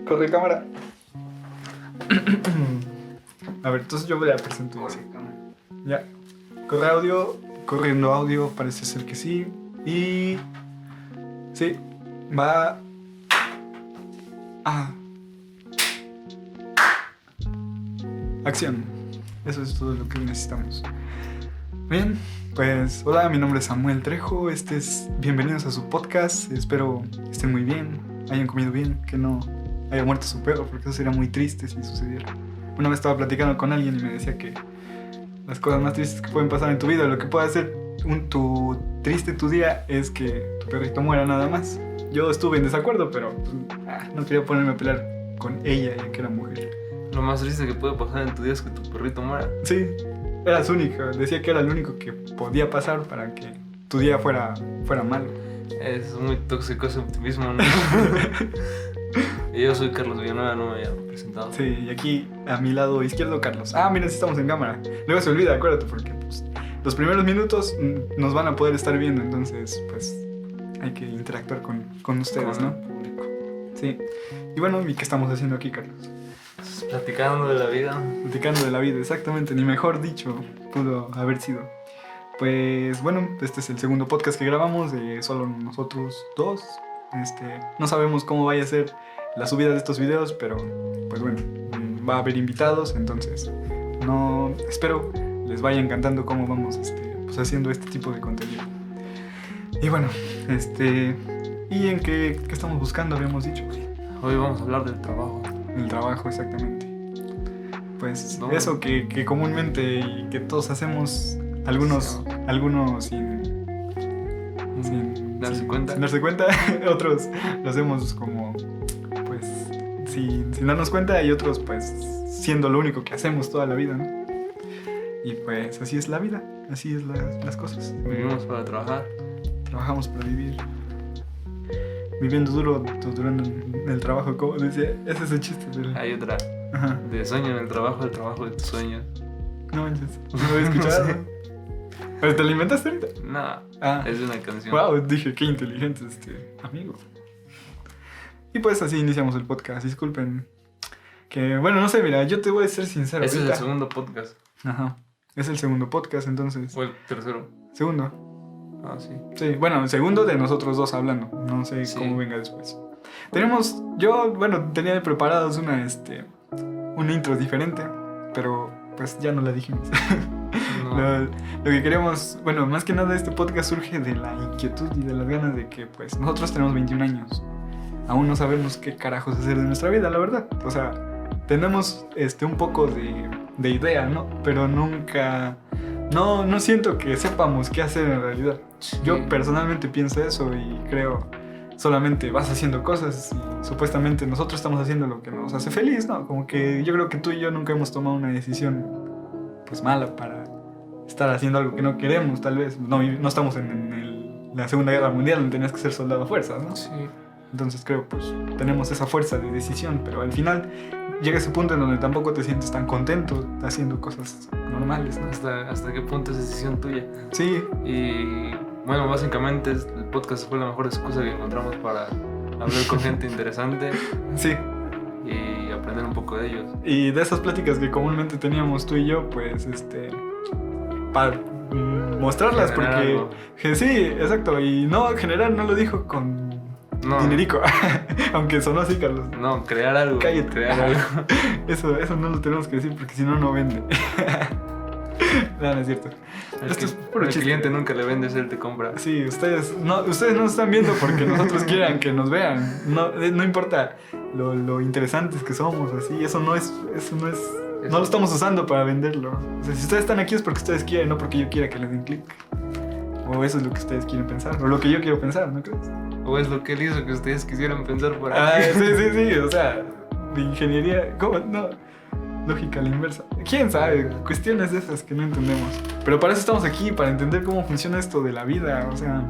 corre cámara. A ver, entonces yo voy a presentar así. Ya. Corre audio, corriendo audio, parece ser que sí. Y... sí, va... acción. Eso es todo lo que necesitamos. Bien, pues hola, mi nombre es Samuel Trejo. Bienvenidos a su podcast. Espero estén muy bien, hayan comido bien, que no haya muerto su perro, porque eso sería muy triste si sucediera. Una vez estaba platicando con alguien y me decía que las cosas más tristes que pueden pasar en tu vida, lo que puede hacer tu día, es que tu perrito muera nada más. Yo estuve en desacuerdo, pero no quería ponerme a pelear con ella, ya que era mujer. Lo más triste que puede pasar en tu día es que tu perrito muera. Sí, eras único. Decía que era lo único que podía pasar para que tu día fuera malo. Es muy tóxico ese optimismo, ¿no? Y yo soy Carlos Villanueva, no me había presentado. Sí, y aquí a mi lado izquierdo, Carlos. Mira, sí estamos en cámara. Luego se olvida, acuérdate, porque pues, los primeros minutos nos van a poder estar viendo, entonces pues hay que interactuar con ustedes, ¿no? Público. Sí. Y bueno, ¿y qué estamos haciendo aquí, Carlos? Platicando de la vida. Platicando de la vida, exactamente, ni mejor dicho pudo haber sido. Pues bueno, este es el segundo podcast que grabamos de solo nosotros dos. No sabemos cómo vaya a ser la subida de estos videos, pero pues bueno, va a haber invitados, entonces espero les vaya encantando cómo vamos pues haciendo este tipo de contenido. Y bueno, ¿y en qué estamos buscando? Habíamos dicho. Hoy vamos a hablar del trabajo. El trabajo, exactamente. Pues no. Eso que comúnmente y que todos hacemos, algunos sin darse cuenta. Sin darse cuenta, otros lo hacemos como pues sin darnos cuenta, y otros pues siendo lo único que hacemos toda la vida, ¿no? Y pues así es la vida, así es las cosas. Vivimos para trabajar. Trabajamos para vivir. Viviendo duro durando el trabajo, como decía, ese es el chiste del... Hay otra. Ajá. De sueño en el trabajo de tus sueños. No manches, no lo había escuchado. No sé. ¿Pero te lo inventaste ahorita? No, es una canción. Wow, dije, qué inteligente amigo. Y pues así iniciamos el podcast, disculpen. Que bueno, no sé, mira, yo te voy a ser sincero. Ese ahorita. es el segundo podcast. Ajá, es el segundo podcast, entonces. O el tercero. Segundo. Sí. Sí, bueno, el segundo de nosotros dos hablando. No sé cómo venga después. Tenía preparados una intro diferente, pero pues ya no la dijimos. No. Lo que queremos, bueno, más que nada este podcast surge de la inquietud y de las ganas de que pues nosotros tenemos 21 años. Aún no sabemos qué carajos hacer de nuestra vida, la verdad. O sea, tenemos un poco de idea, ¿no? Pero nunca... No siento que sepamos qué hacer en realidad. Sí. Yo personalmente pienso eso y creo solamente vas haciendo cosas y supuestamente nosotros estamos haciendo lo que nos hace feliz, ¿no? Como que yo creo que tú y yo nunca hemos tomado una decisión pues mala para estar haciendo algo que no queremos, tal vez. No estamos en la Segunda Guerra Mundial donde tenías que ser soldado a fuerzas, ¿no? Sí. Entonces creo pues tenemos esa fuerza de decisión, pero al final llega ese punto en donde tampoco te sientes tan contento haciendo cosas normales, ¿no? ¿Hasta qué punto es decisión tuya? Sí. Y bueno, básicamente el podcast fue la mejor excusa que encontramos para hablar con gente interesante. Sí. Y aprender un poco de ellos. Y de esas pláticas que comúnmente teníamos tú y yo, pues para mostrarlas, Generar porque algo. Sí, exacto, y no, generar no lo dijo con dinerico, aunque sonó así, Carlos. No, crear algo. Cállate. Crear algo. Eso no lo tenemos que decir porque si no vende. No es cierto. Esto es puro El chiste. cliente nunca le vende, él te compra. Sí, ustedes no nos están viendo porque nosotros quieran que nos vean. No importa lo interesantes que somos, así. Eso no lo estamos usando para venderlo. O sea, si ustedes están aquí es porque ustedes quieren, no porque yo quiera que les den clic. O eso es lo que ustedes quieren pensar, o lo que yo quiero pensar, ¿no crees? O es lo que él hizo que ustedes quisieran pensar por ahí. Sí, o sea, de ingeniería, ¿cómo? No, lógica a la inversa. ¿Quién sabe? Cuestiones de esas que no entendemos. Pero para eso estamos aquí, para entender cómo funciona esto de la vida, o sea...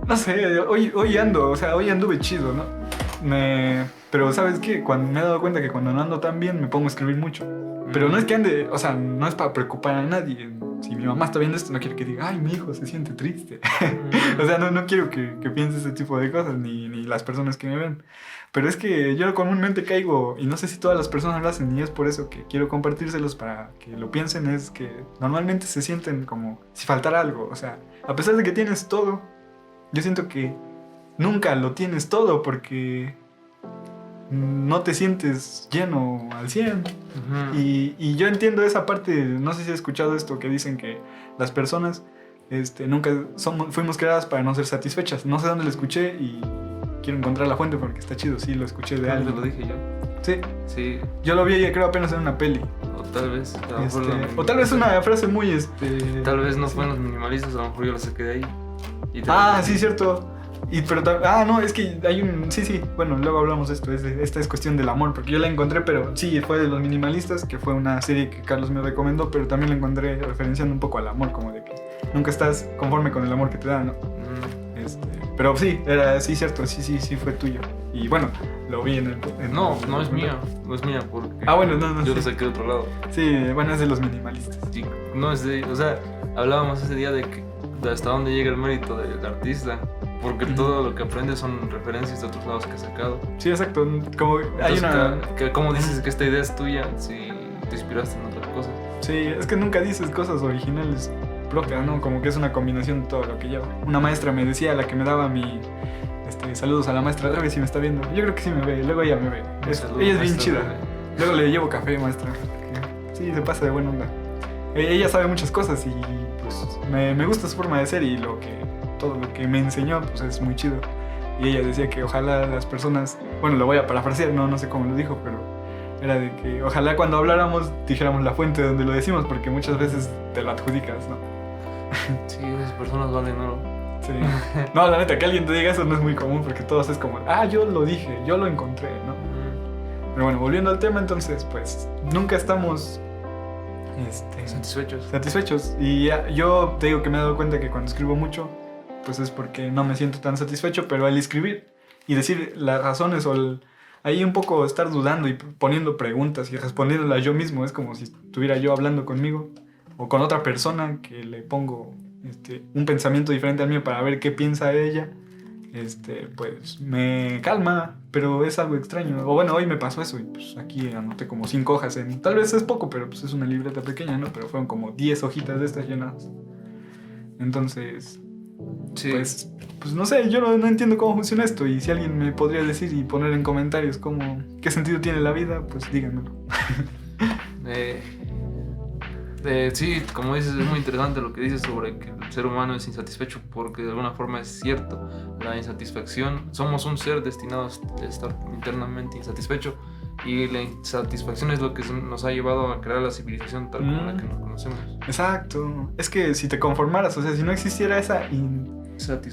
No sé, hoy anduve chido, ¿no? Pero ¿sabes qué? Me he dado cuenta que cuando no ando tan bien me pongo a escribir mucho. Pero no es que ande, o sea, no es para preocupar a nadie. si mi mamá está viendo esto, no quiero que diga, ay, mi hijo se siente triste. O sea, no quiero que piense ese tipo de cosas, ni las personas que me ven. Pero es que yo comúnmente caigo, y no sé si todas las personas lo hacen, y es por eso que quiero compartírselos para que lo piensen, es que normalmente se sienten como si faltara algo. O sea, a pesar de que tienes todo, yo siento que nunca lo tienes todo porque no te sientes lleno al 100. Y yo entiendo esa parte, no sé si has escuchado esto que dicen que las personas nunca fuimos creadas para no ser satisfechas. No sé dónde lo escuché y quiero encontrar la fuente porque está chido, sí, lo escuché de alguien. Lo dije yo. Sí. Yo lo vi, creo, apenas en una peli. O tal vez. O tal vez una frase muy... Tal vez no fueron los minimalistas, a lo mejor yo lo saqué de ahí. Sí, cierto. No, es que hay un... Sí, bueno, luego hablamos de esto. Esta es cuestión del amor, porque yo la encontré, pero sí, fue de los minimalistas, que fue una serie que Carlos me recomendó, pero también la encontré referenciando un poco al amor, como de que nunca estás conforme con el amor que te dan, ¿no? Pero sí, era cierto, sí fue tuyo. Y bueno, lo vi en el... No es mía, porque... No, yo lo saqué de otro lado. Sí, bueno, es de los minimalistas. Sí, no es de... O sea, hablábamos ese día de hasta dónde llega el mérito del artista, porque todo lo que aprendes son referencias de otros lados que he sacado. Sí, exacto, como hay ¿Cómo dices que esta idea es tuya si te inspiraste en otras cosas? Sí, es que nunca dices cosas originales propias, ¿no? Como que es una combinación de todo lo que lleva. Una maestra me decía, la que me daba mi... saludos a la maestra, a ver si me está viendo. Yo creo que sí me ve, luego ella me ve. Ella es bien chida. Luego le llevo café, maestra. Sí, se pasa de buena onda. Ella sabe muchas cosas y pues me gusta su forma de ser y todo lo que me enseñó pues es muy chido. Y ella decía que ojalá las personas, bueno, lo voy a parafrasear, no sé cómo lo dijo, pero era de que ojalá cuando habláramos dijéramos la fuente donde lo decimos, porque muchas veces te lo adjudicas, ¿no? Sí, esas personas valen oro. Sí. No, la neta, que alguien te diga eso no es muy común, porque todos es como, yo lo dije, yo lo encontré, ¿no? Pero bueno, volviendo al tema, entonces, pues nunca estamos satisfechos. Y yo te digo que me he dado cuenta que cuando escribo mucho, pues es porque no me siento tan satisfecho, pero al escribir y decir las razones ahí un poco estar dudando y poniendo preguntas y respondiéndolas yo mismo, es como si estuviera yo hablando conmigo o con otra persona que le pongo un pensamiento diferente al mío para ver qué piensa ella. Pues me calma, pero es algo extraño. O bueno, hoy me pasó eso y pues aquí anoté como 5 hojas tal vez es poco, pero pues es una libreta pequeña, ¿no? Pero fueron como 10 hojitas de estas llenadas. Entonces, sí. pues no sé, yo no entiendo cómo funciona esto. Y si alguien me podría decir y poner en comentarios qué sentido tiene la vida, pues díganmelo. Sí, como dices, es muy interesante lo que dices sobre que el ser humano es insatisfecho, porque de alguna forma es cierto. La insatisfacción, somos un ser destinado a estar internamente insatisfecho, y la insatisfacción es lo que nos ha llevado a crear la civilización tal como la que nos conocemos. Exacto, es que si te conformaras, o sea, si no existiera esa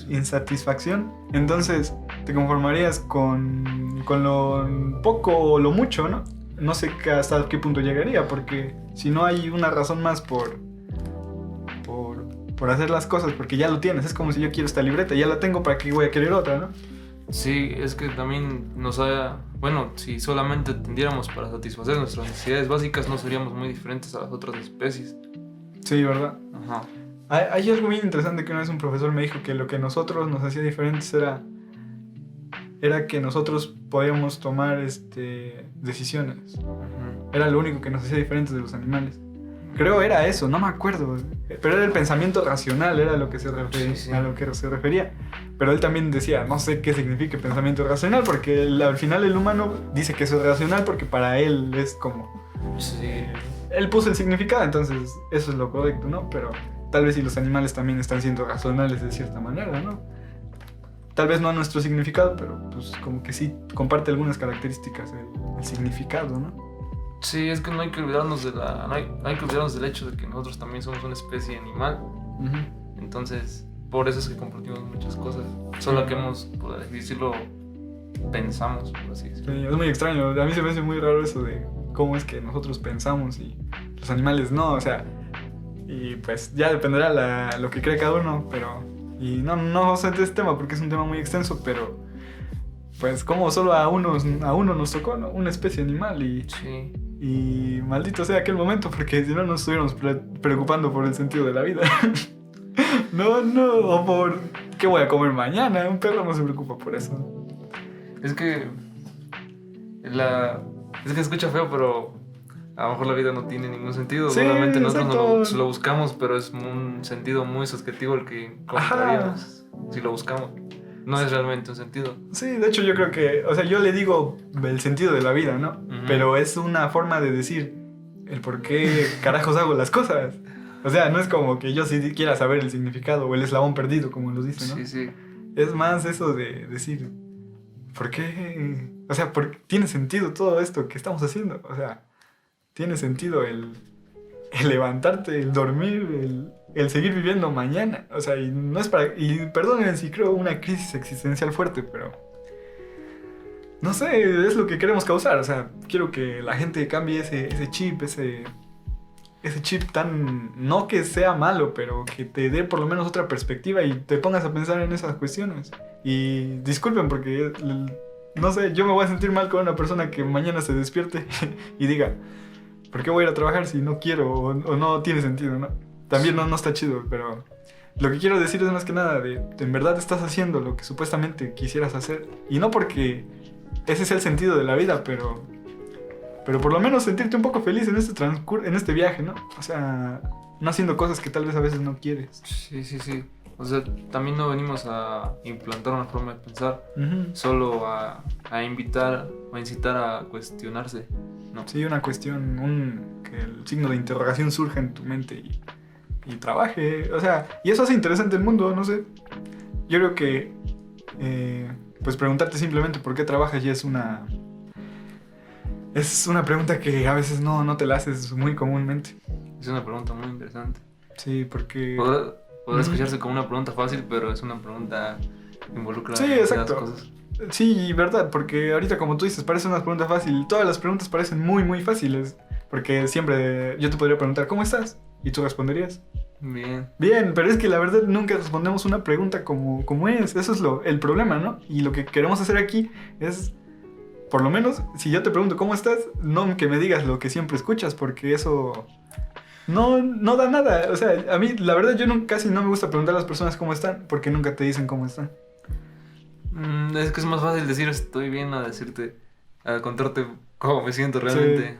insatisfacción, entonces te conformarías con lo poco o lo mucho, ¿no? No sé hasta qué punto llegaría, porque si no hay una razón más por hacer las cosas, porque ya lo tienes. Es como si yo quiero esta libreta, ya la tengo, ¿para qué voy a querer otra, no? Sí, es que también si solamente tendiéramos para satisfacer nuestras necesidades básicas, no seríamos muy diferentes a las otras especies. Sí, ¿verdad? Ajá. Hay algo muy interesante que una vez un profesor me dijo, que lo que nosotros nos hacía diferentes era que nosotros podíamos tomar decisiones. Era lo único que nos hacía diferentes de los animales. Creo era eso, no me acuerdo. Pero era el pensamiento racional, era lo que se refería, sí. A lo que se refería. Pero él también decía, no sé qué significa pensamiento racional, porque al final el humano dice que eso es racional porque para él es como... Sí. Él puso el significado, entonces eso es lo correcto, ¿no? Pero tal vez si los animales también están siendo racionales de cierta manera, ¿no? Tal vez no a nuestro significado, pero pues como que sí comparte algunas características el significado, ¿no? Sí, es que no hay que olvidarnos del hecho de que nosotros también somos una especie animal. Uh-huh. Entonces, por eso es que compartimos muchas cosas. Solo que por así decirlo, pensamos, por así decirlo. Sí, es muy extraño. A mí se me hace muy raro eso de cómo es que nosotros pensamos y los animales no, o sea, y pues ya dependerá lo que cree cada uno, pero... Y no sé de este tema porque es un tema muy extenso, pero pues como solo a uno nos tocó, ¿no? Una especie animal Sí. y maldito sea aquel momento, porque si no nos estuviéramos preocupando por el sentido de la vida. No, o por qué voy a comer mañana. Un perro no se preocupa por eso. Es que se escucha feo, pero a lo mejor la vida no tiene ningún sentido. Sí, Solamente nosotros exacto. lo buscamos, pero es un sentido muy subjetivo el que encontraríamos si lo buscamos. No es realmente un sentido. Sí, de hecho yo creo que, o sea, yo le digo el sentido de la vida, ¿no? Ujú. Pero es una forma de decir el por qué carajos hago las cosas. O sea, no es como que yo sí quiera saber el significado o el eslabón perdido, como lo dicen, ¿no? Sí, sí. Es más eso de decir, ¿por qué? O sea, tiene sentido todo esto que estamos haciendo. O sea, tiene sentido el levantarte, el dormir, el seguir viviendo mañana. O sea, y no es para... Y perdónenme si creo una crisis existencial fuerte, pero... No sé, es lo que queremos causar. O sea, quiero que la gente cambie ese chip, ese chip tan... No que sea malo, pero que te dé por lo menos otra perspectiva y te pongas a pensar en esas cuestiones. Y disculpen porque... No sé, yo me voy a sentir mal con una persona que mañana se despierte y diga... ¿Por qué voy a ir a trabajar si no quiero o no tiene sentido, no? También no está chido, pero... Lo que quiero decir es más que nada en verdad estás haciendo lo que supuestamente quisieras hacer. Y no porque ese es el sentido de la vida, pero por lo menos sentirte un poco feliz en en este viaje, ¿no? O sea, no haciendo cosas que tal vez a veces no quieres. Sí. O sea, también no venimos a implantar una forma de pensar, Uh-huh. solo a invitar o a incitar a cuestionarse, ¿no? Sí, una cuestión, que el signo de interrogación surja en tu mente y trabaje. O sea, y eso hace interesante el mundo, no sé. Yo creo que, pues preguntarte simplemente por qué trabajas ya es una pregunta que a veces no te la haces muy comúnmente. Es una pregunta muy interesante. Sí, porque... Podrá escucharse como una pregunta fácil, pero es una pregunta que involucra Sí, demasiadas exacto. cosas. Sí, verdad, porque ahorita como tú dices, parece una pregunta fácil. Todas las preguntas parecen muy, muy fáciles. Porque siempre yo te podría preguntar, ¿cómo estás? Y tú responderías, Bien. bien, pero es que la verdad nunca respondemos una pregunta como es. Eso es el problema, ¿no? Y lo que queremos hacer aquí es, por lo menos, si yo te pregunto, ¿cómo estás? No que me digas lo que siempre escuchas, porque eso... No da nada. O sea, a mí, la verdad, yo casi no me gusta preguntar a las personas cómo están, porque nunca te dicen cómo están. Es que es más fácil decir estoy bien a decirte, a contarte cómo me siento realmente.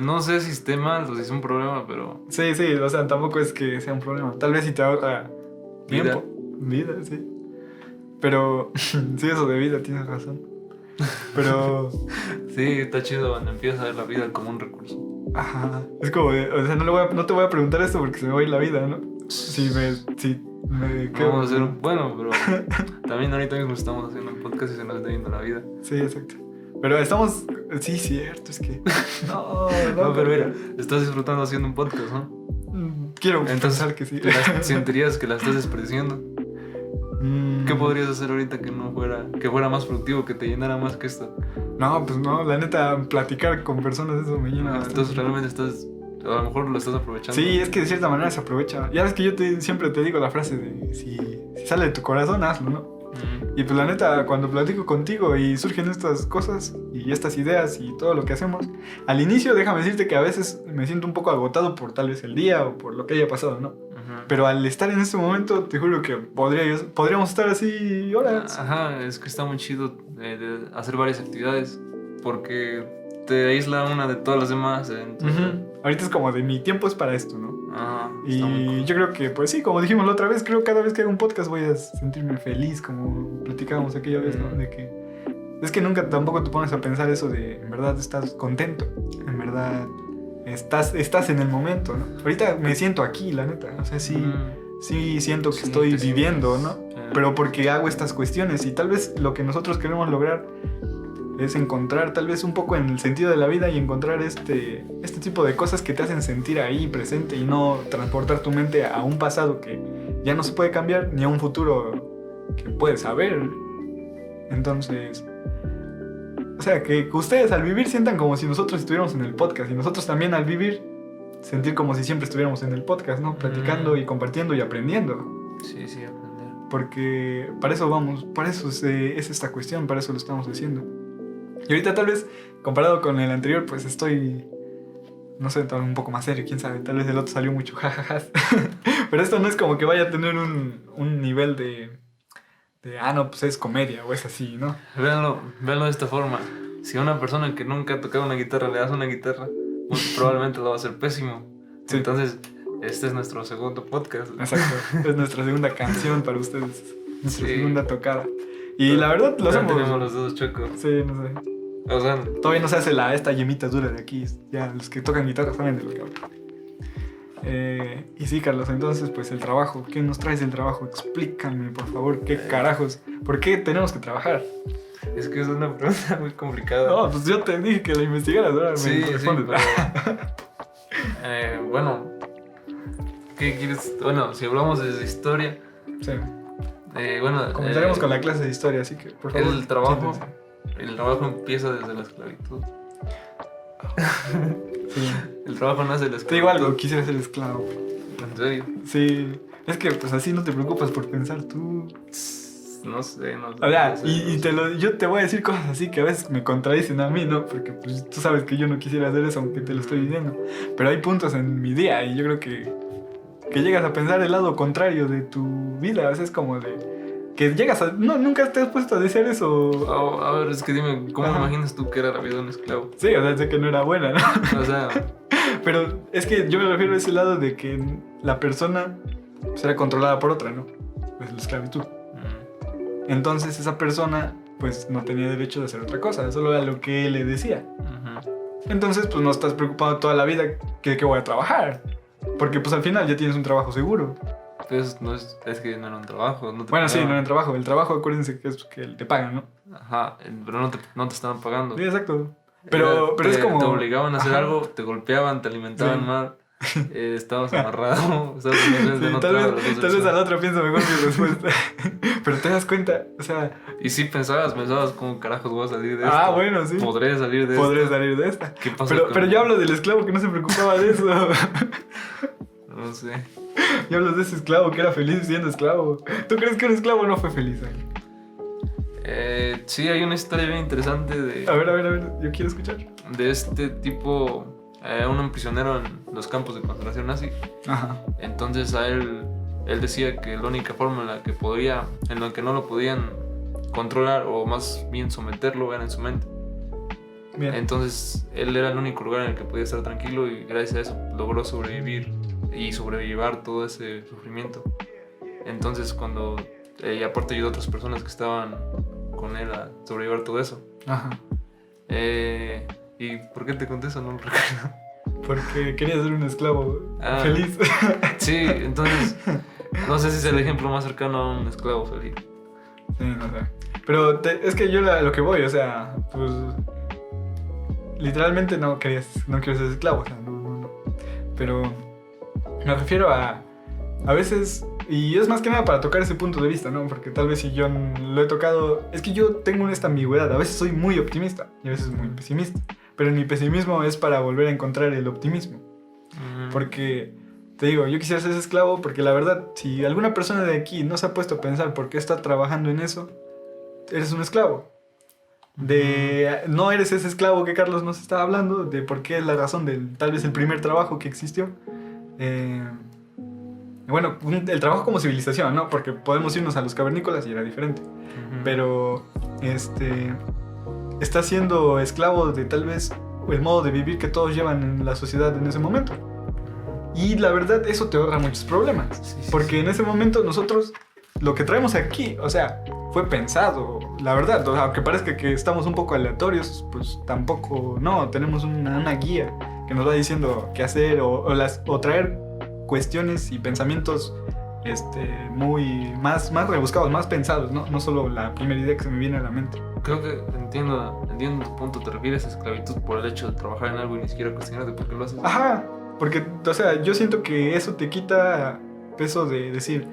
No sé si esté mal o si es un problema, pero... Sí, o sea, tampoco es que sea un problema. Tal vez si te ahorra tiempo. Vida, sí. Pero, sí, eso de vida, tienes razón. Pero, Sí, está chido cuando empiezas a ver la vida como un recurso. ajá. Es como, o sea, no te voy a preguntar esto porque se me va a ir la vida, ¿no? Si me quedo... Vamos a hacer bueno, pero también ahorita mismo estamos haciendo un podcast y se nos está yendo la vida. Sí, exacto. Pero estamos... Sí, cierto, es que... No, No, pero mira, estás disfrutando haciendo un podcast, ¿no? Quiero Entonces, pensar que sí. ¿sentirías que la estás desperdiciando? ¿Qué Mm, podrías hacer ahorita que fuera más productivo, que te llenara más que esto? No, pues no, la neta, platicar con personas eso me llena bastante. Entonces realmente a lo mejor lo estás aprovechando. Sí, es que de cierta manera se aprovecha. Ya ves que yo siempre te digo la frase de si sale de tu corazón, hazlo, ¿no? Y pues la neta, cuando platico contigo y surgen estas cosas y estas ideas y todo lo que hacemos, al inicio déjame decirte que a veces me siento un poco agotado por tal vez el día o por lo que haya pasado, ¿no? Pero al estar en este momento, te juro que podríamos estar así horas. Ajá, es que está muy chido de hacer varias actividades porque te aísla una de todas las demás. Ahorita es como de mi tiempo es para esto, ¿no? Ajá, está muy Y cool. yo creo que, pues sí, como dijimos la otra vez, creo que cada vez que hago un podcast voy a sentirme feliz, como platicábamos aquella vez, ¿no? De que es que nunca tampoco te pones a pensar eso de, en verdad estás contento, en verdad estás en el momento, ¿no? Ahorita me siento aquí, la neta, o sea, sí siento que Sí, estoy te viviendo, sientes, ¿no? Pero porque hago estas cuestiones y tal vez lo que nosotros queremos lograr es encontrar tal vez un poco en el sentido de la vida y encontrar este tipo de cosas que te hacen sentir ahí presente y no transportar tu mente a un pasado que ya no se puede cambiar ni a un futuro que puedes saber. Entonces, o sea, que ustedes al vivir sientan como si nosotros estuviéramos en el podcast y nosotros también al vivir sentir como si siempre estuviéramos en el podcast, ¿no? Platicando y compartiendo y aprendiendo. Sí, aprender. porque para eso vamos, para eso es esta cuestión, para eso lo estamos haciendo. Y ahorita tal vez, comparado con el anterior, pues estoy, no sé, un poco más serio, quién sabe, tal vez el otro salió mucho jajajas. Pero esto no es como que vaya a tener un nivel de, no, pues es comedia o es así, ¿no? Véanlo de esta forma. Si a una persona que nunca ha tocado una guitarra le das una guitarra, muy probablemente lo va a hacer pésimo. Sí. Entonces, este es nuestro segundo podcast. Exacto, es nuestra segunda canción para ustedes, nuestra segunda tocada. Y la verdad lo hacemos. Tenemos los dedos chuecos. Sí, no sé. O sea, todavía no se hace esta yemita dura de aquí. Ya los que tocan guitarra saben de lo que hablo. Y sí, Carlos, entonces pues el trabajo. ¿Qué nos traes del trabajo? Explícame, por favor, ¿qué carajos? ¿Por qué tenemos que trabajar? Es que es una pregunta muy complicada. No, pues yo te dije que la investigaras, ahora me respondes. Pero, bueno, ¿qué quieres? Bueno, si hablamos de historia. Sí. Bueno, comenzaremos con la clase de historia, así que por favor. El trabajo empieza desde la esclavitud. Sí. El trabajo nace de la esclavitud. Te digo algo, quisiera ser esclavo. ¿En serio? Sí. Es que pues así no te preocupas por pensar tú. No sé. O sea, yo te voy a decir cosas así que a veces me contradicen a mí, ¿no? Porque pues tú sabes que yo no quisiera hacer eso aunque te lo estoy diciendo. Pero hay puntos en mi día y yo creo que llegas a pensar el lado contrario de tu vida. A veces como de que llegas a... No, nunca te has puesto a decir eso. A ver, es que dime, ¿cómo imaginas tú que era la vida de un esclavo? Sí, o sea, sé que no era buena, ¿no? O sea... Pero es que yo me refiero a ese lado de que la persona pues, era controlada por otra, ¿no? Pues la esclavitud. Entonces esa persona pues no tenía derecho de hacer otra cosa, solo era lo que él le decía. Entonces pues no estás preocupado toda la vida que voy a trabajar, porque pues al final ya tienes un trabajo seguro. Pues no es que no era un trabajo. No te bueno, pagaban. Sí, no era un trabajo. El trabajo, acuérdense que es que te pagan, ¿no? Ajá, pero no te estaban pagando. Sí, exacto. Pero es como... Te obligaban a hacer algo, te golpeaban, te alimentaban mal. Estabas amarrado. Tal vez al otro pienso mejor mi respuesta. Pero te das cuenta, o sea... Y sí pensabas ¿cómo carajos voy a salir de esta? Bueno, sí. Podré salir de esta. ¿Qué pasa pero yo hablo del esclavo que no se preocupaba de eso. No sé. Yo hablo de ese esclavo que era feliz siendo esclavo. ¿Tú crees que un esclavo no fue feliz ahí? Sí, hay una historia bien interesante de... A ver, yo quiero escuchar. De este tipo, un prisionero en los campos de concentración nazi. Ajá. Entonces a él decía que la única forma en la que no lo podían controlar o más bien someterlo era en su mente. Bien. Entonces él era el único lugar en el que podía estar tranquilo y gracias a eso logró sobrevivir y sobrellevar todo ese sufrimiento. Entonces cuando y aparte ayudó a otras personas que estaban con él a sobrellevar todo eso. Ajá. ¿Y por qué te conté eso? No lo recuerdo. Porque quería ser un esclavo feliz. Sí, entonces no sé si es el ejemplo más cercano a un esclavo feliz. Sí, no sé. Pero es que yo a lo que voy, o sea, pues literalmente no quiero ser esclavo, o sea, no. Pero me refiero a veces, y es más que nada para tocar ese punto de vista, ¿no? Porque tal vez si yo lo he tocado, es que yo tengo esta ambigüedad, a veces soy muy optimista y a veces muy pesimista, pero mi pesimismo es para volver a encontrar el optimismo. Porque, te digo, yo quisiera ser ese esclavo porque la verdad, si alguna persona de aquí no se ha puesto a pensar por qué está trabajando en eso, eres un esclavo. No eres ese esclavo que Carlos nos estaba hablando, de por qué es la razón del tal vez el primer trabajo que existió. Bueno, el trabajo como civilización, ¿no? Porque podemos irnos a los cavernícolas y era diferente. Pero, está siendo esclavo de tal vez el modo de vivir que todos llevan en la sociedad en ese momento. Y la verdad, eso te ahorra muchos problemas. Porque en ese momento nosotros, lo que traemos aquí, o sea, fue pensado, la verdad. O sea, aunque parezca que estamos un poco aleatorios, pues tampoco, no. Tenemos una guía que nos va diciendo qué hacer o traer cuestiones y pensamientos muy más rebuscados, más pensados, no solo la primera idea que se me viene a la mente. Creo que entiendo tu punto. Te refieres a esclavitud por el hecho de trabajar en algo y ni siquiera cuestionarte por qué lo haces. Ajá, porque, o sea, yo siento que eso te quita peso de decir,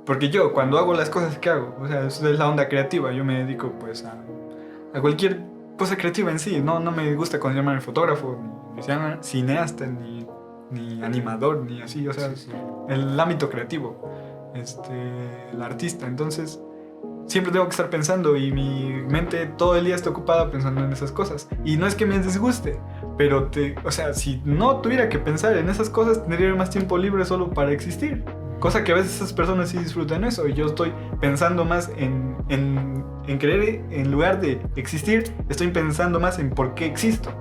porque yo cuando hago las cosas que hago, o sea, eso es la onda creativa, yo me dedico pues a cualquier cosa creativa en sí, no me gusta considerarme fotógrafo, ni cineasta, ni animador, ni así, o sea, el ámbito creativo. el artista. Entonces siempre tengo que estar pensando y mi mente todo el día está ocupada pensando en esas cosas. Y no es que me disguste, pero o sea, si no tuviera que pensar en esas cosas, tendría más tiempo libre solo para existir. Cosa que a veces esas personas sí disfrutan eso. Y yo estoy pensando más en querer, en lugar de existir, estoy pensando más en por qué existo.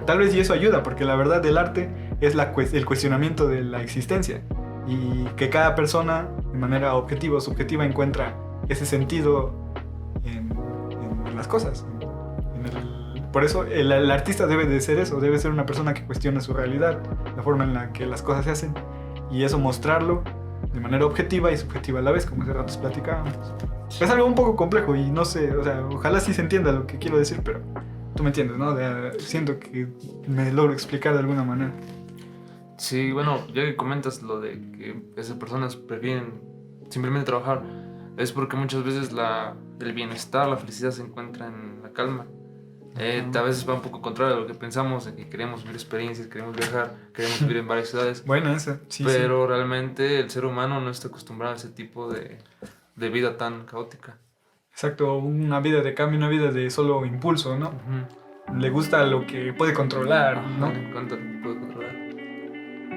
Tal vez y eso ayuda, porque la verdad del arte es el cuestionamiento de la existencia. Y que cada persona, de manera objetiva o subjetiva, encuentra ese sentido en las cosas. Por eso el artista debe de ser eso, debe ser una persona que cuestiona su realidad, la forma en la que las cosas se hacen, y eso mostrarlo de manera objetiva y subjetiva a la vez, como hace ratos platicábamos. Es algo un poco complejo y no sé, o sea, ojalá sí se entienda lo que quiero decir, pero tú me entiendes, ¿no? Siento que me logro explicar de alguna manera. Sí, bueno, ya que comentas lo de que esas personas prefieren simplemente trabajar, es porque muchas veces el bienestar, la felicidad se encuentra en la calma. A veces va un poco contrario a lo que pensamos, de que queremos vivir experiencias, queremos viajar, queremos vivir en varias ciudades. Bueno, eso, sí. Pero realmente el ser humano no está acostumbrado a ese tipo de vida tan caótica. Exacto, una vida de cambio, una vida de solo impulso, ¿no? Le gusta lo que puede controlar, ¿no? Le encanta lo que puede controlar.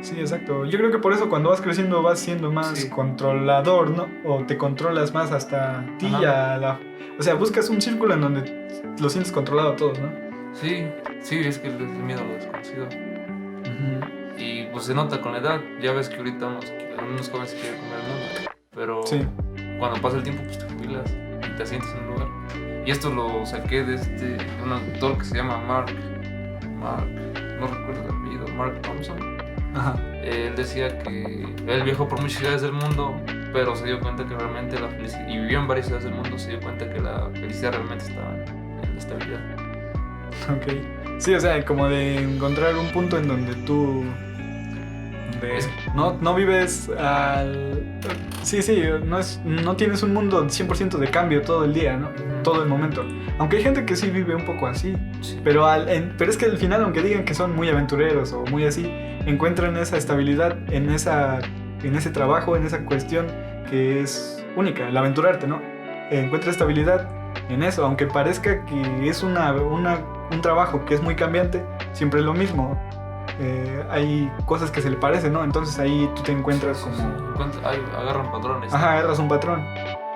Sí, exacto. Yo creo que por eso cuando vas creciendo vas siendo más controlador, ¿no? O te controlas más hasta ti. O sea, buscas un círculo en donde lo sientes controlado todo, ¿no? Sí, es que es el miedo a lo desconocido. Y pues se nota con la edad. Ya ves que ahorita unos jóvenes se quieren comer el mundo. Pero cuando pasa el tiempo, pues te jubilas y te sientes en un lugar. Y esto lo saqué de un autor que se llama Mark, no recuerdo el apellido, Mark Thompson. Él decía que él viajó por muchas ciudades del mundo, pero se dio cuenta que realmente la felicidad, y vivió en varias ciudades del mundo, se dio cuenta que la felicidad realmente estaba en la estabilidad. Ok. Sí, o sea, como de encontrar un punto en donde tú no vives al... Sí, no tienes un mundo 100% de cambio todo el día, ¿no? Todo el momento. Aunque hay gente que sí vive un poco así. Sí. Pero es que al final, aunque digan que son muy aventureros o muy así, encuentran esa estabilidad en ese trabajo, en esa cuestión que es única, el aventurarte, ¿no? Encuentra estabilidad en eso, aunque parezca que es un trabajo que es muy cambiante, siempre es lo mismo. Hay cosas que se le parecen, ¿no? Entonces ahí tú te encuentras como... Agarran patrones. Ajá, agarras un patrón.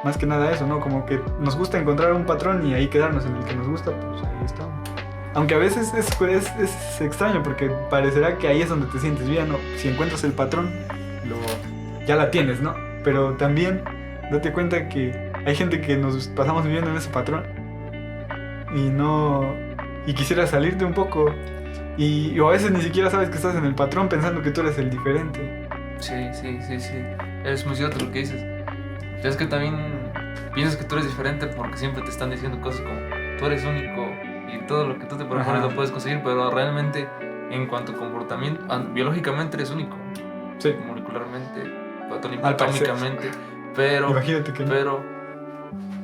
Más que nada eso, ¿no? Como que nos gusta encontrar un patrón y ahí quedarnos en el que nos gusta, pues ahí estamos. Aunque a veces es extraño porque parecerá que ahí es donde te sientes bien, ¿no? Si encuentras el patrón, ya la tienes, ¿no? Pero también date cuenta que hay gente que nos pasamos viviendo en ese patrón y quisiera salirte un poco y o a veces ni siquiera sabes que estás en el patrón pensando que tú eres el diferente. Sí. Es muy cierto lo que dices. Es que también piensas que tú eres diferente porque siempre te están diciendo cosas como tú eres único y todo lo que tú te propones lo puedes conseguir, pero realmente en cuanto a comportamiento, biológicamente eres único. Sí. Molecularmente, atómicamente, pero imagínate que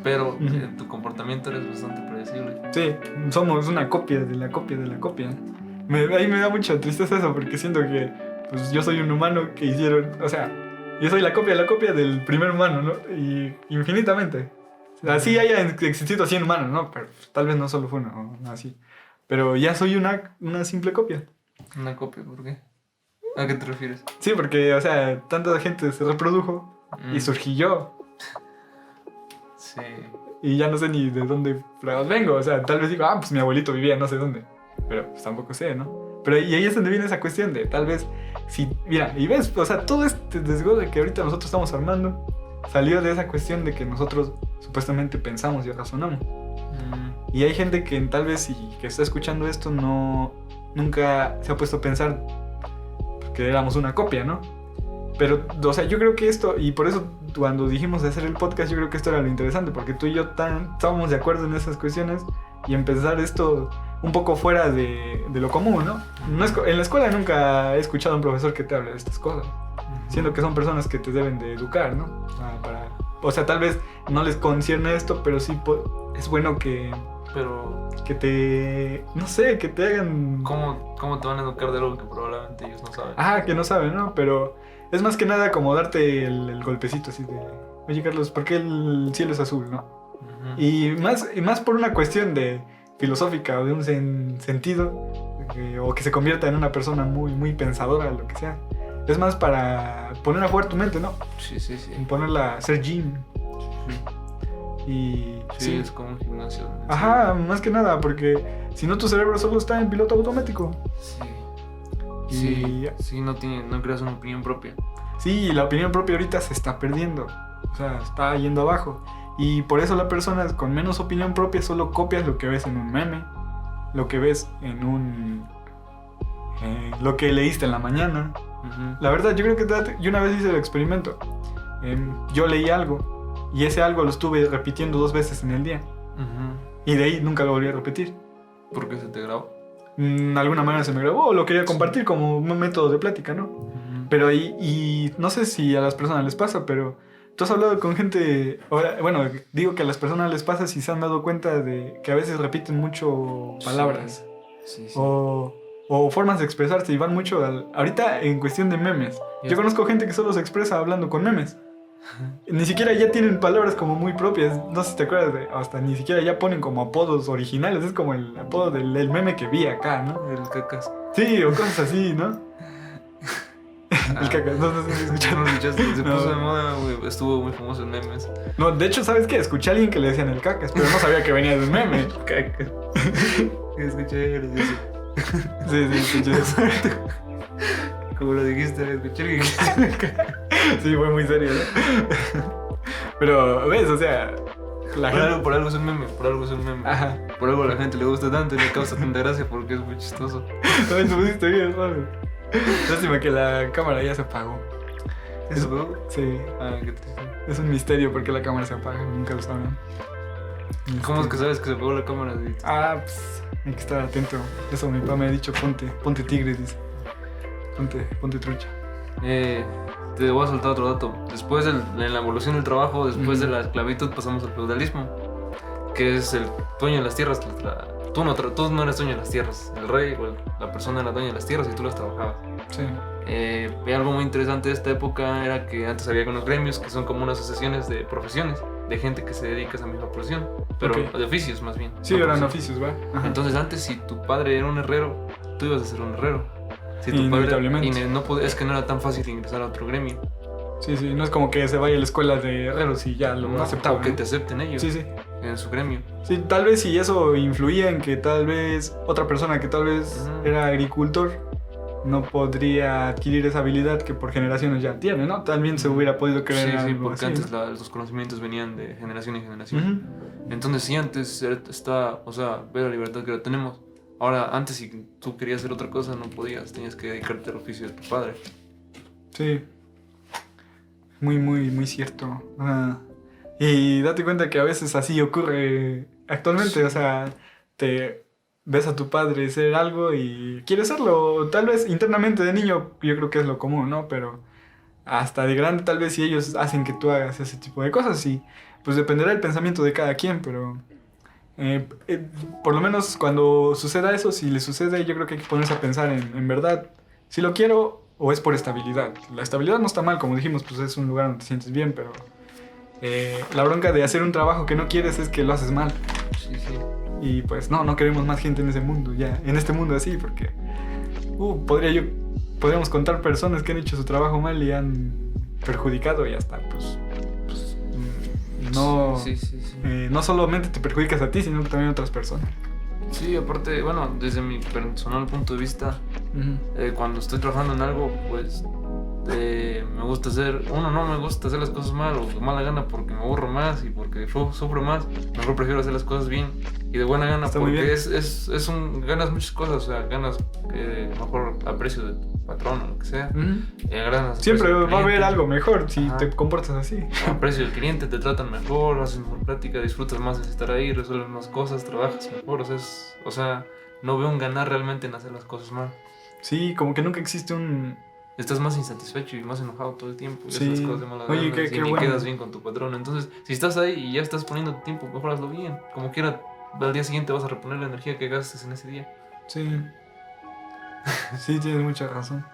pero en tu comportamiento eres bastante predecible. Sí, somos una copia de la copia de la copia. Ahí me da mucha tristeza eso porque siento que pues yo soy un humano que hicieron, o sea, yo soy la copia del primer humano, ¿no? Y infinitamente. Así haya existido 100 humanos, ¿no? Pero tal vez no solo fue uno, así. Pero ya soy una simple copia. ¿Una copia? ¿Por qué? ¿A qué te refieres? Sí, porque, o sea, tanta gente se reprodujo y surgí yo. Sí. Y ya no sé ni de dónde vengo. O sea, tal vez digo, pues mi abuelito vivía no sé dónde. Pero pues tampoco sé, ¿no? Pero y ahí es donde viene esa cuestión de tal vez, si, mira, y ves, o sea, todo este desgode que ahorita nosotros estamos armando salió de esa cuestión de que nosotros supuestamente pensamos y razonamos. Y hay gente que tal vez que está escuchando esto nunca se ha puesto a pensar que éramos una copia, ¿no? Pero, o sea, yo creo que esto, y por eso cuando dijimos de hacer el podcast, yo creo que esto era lo interesante, porque tú y yo estábamos de acuerdo en esas cuestiones y empezar esto un poco fuera de lo común, ¿no? En la escuela nunca he escuchado a un profesor que te hable de estas cosas, siendo que son personas que te deben de educar, ¿no? O sea, tal vez no les concierne esto, pero sí es bueno que te, no sé, que te hagan... ¿Cómo te van a educar de algo que probablemente ellos no saben? Que no saben, ¿no? Pero es más que nada como darte el golpecito así de, oye Carlos, ¿por qué el cielo es azul, no? Ujú. Y más por una cuestión de filosófica o de un sentido, o que se convierta en una persona muy, muy pensadora, lo que sea. Es más para poner a jugar tu mente, ¿no? Sí, sí, sí. Ponerla a hacer gym. Y Sí, es como un gimnasio. Ajá, más que nada, porque si no tu cerebro solo está en piloto automático. Sí. Y Sí, no creas una opinión propia. sí, la opinión propia ahorita se está perdiendo. O sea, está yendo abajo. Y por eso la persona con menos opinión propia solo copias lo que ves en un meme, lo que ves en lo que leíste en la mañana. Ujú. La verdad, yo creo que yo una vez hice el experimento. Yo leí algo y ese algo lo estuve repitiendo 2 veces en el día. Ujú. Y de ahí nunca lo volví a repetir. ¿Por qué se te grabó? De alguna manera se me grabó o lo quería compartir como un método de plática, ¿no? Ujú. Pero ahí, y no sé si a las personas les pasa, pero tú has hablado con gente, ahora, bueno, digo que a las personas les pasa si se han dado cuenta de que a veces repiten mucho palabras Sí, sí. o formas de expresarse y van mucho ahorita en cuestión de memes. Ya. Yo conozco gente que solo se expresa hablando con memes. Ni siquiera ya tienen palabras como muy propias. No sé si te acuerdas hasta ni siquiera ya ponen como apodos originales. Es como el apodo del meme que vi acá, ¿no? El cacas. Sí, o cosas así, ¿no? El caca, no sé si ¿No escucharon. lo escuchaste? Se No. puso de moda, güey. Estuvo muy famoso en memes. No, de hecho, ¿sabes qué? Escuché a alguien que le decían el cacas, pero no sabía que venía de un meme. Cacas. Escuché gracioso. Sí, escuché eso. Como lo dijiste, escuché que Sí, fue muy serio, ¿no? Pero, ¿ves? O sea, la gente... por algo es un meme, por algo es un meme. Ajá. Por algo a la gente le gusta tanto y le causa tanta gracia porque es muy chistoso. También te pusiste bien, ¿sabes? Lástima que la cámara ya se apagó. ¿Eso fue? Sí, Ah, qué triste. es un misterio porque la cámara se apaga, nunca lo saben. ¿Cómo es que sabes que se pegó la cámara? Ah, pues, hay que estar atento. Eso mi papá me ha dicho, ponte tigre, dice. Ponte trucha. Te voy a soltar otro dato. Después de la evolución del trabajo, después de la esclavitud, pasamos al feudalismo, que es el dueño de las tierras. Tú no eres dueño de las tierras. El rey o la persona era dueña de las tierras y tú las trabajabas. Sí. Y algo muy interesante de esta época era que antes había unos gremios que son como unas asociaciones de profesiones, de gente que se dedica a esa misma profesión, pero Ok. de oficios más bien. Sí, no eran profesión. oficios, ¿va? Ajá. Entonces antes si tu padre era un herrero, tú ibas a ser un herrero. Si tu padre, Inevitablemente. es que no era tan fácil ingresar a otro gremio. Sí, no es como que se vaya a la escuela de herreros y ya lo No, aceptaban. o que ¿no? te acepten ellos Sí. en su gremio. Sí, tal vez si eso influía en que tal vez otra persona que tal vez Ujú. era agricultor no podría adquirir esa habilidad que por generaciones ya tiene, ¿no? También se hubiera podido creer Sí, algo porque así, antes ¿no? los conocimientos venían de generación en generación. Ujú. Entonces sí, antes está, o sea, ve la libertad que ahora tenemos. Ahora, antes si tú querías hacer otra cosa no podías, tenías que dedicarte al oficio de tu padre. Sí. Muy, muy, muy cierto. Y date cuenta que a veces así ocurre actualmente, Sí. o sea, te ves a tu padre ser algo y quieres serlo. Tal vez internamente de niño yo creo que es lo común, ¿no? Pero hasta de grande tal vez si ellos hacen que tú hagas ese tipo de cosas y pues dependerá del pensamiento de cada quien, pero por lo menos cuando suceda eso, si le sucede, yo creo que hay que ponerse a pensar en verdad, si lo quiero o es por estabilidad. La estabilidad no está mal, como dijimos, pues es un lugar donde te sientes bien, pero la bronca de hacer un trabajo que no quieres es que lo haces mal. Sí, sí. Y pues no queremos más gente en ese mundo, ya, en este mundo así, porque podríamos contar personas que han hecho su trabajo mal y han perjudicado y hasta, pues no, Sí. no solamente te perjudicas a ti, sino también a otras personas. Sí, aparte, bueno, desde mi personal punto de vista, Ujú. cuando estoy trabajando en algo, pues me gusta no me gusta hacer las cosas mal o de mala gana porque me aburro más y porque sufro más. Mejor prefiero hacer las cosas bien y de buena gana. Está muy porque bien. ganas muchas cosas, o sea, ganas mejor aprecio de tu patrón o lo que sea. Ujú. Ganas Siempre aprecio del va a haber cliente. algo mejor si Ajá. te comportas así. Aprecio del cliente, te tratan mejor, haces mejor plática, disfrutas más de estar ahí, resuelves más cosas, trabajas mejor. O sea, no veo un ganar realmente en hacer las cosas mal. Sí, como que nunca existe un... Estás más insatisfecho y más enojado todo el tiempo. Y Sí. haces las cosas de mala Oye, gana, qué y ni bueno. quedas bien con tu patrón. Entonces, si estás ahí y ya estás poniendo tu tiempo, mejor hazlo bien. Como quiera, al día siguiente vas a reponer la energía que gastes en ese día. Sí. Sí, tienes mucha razón.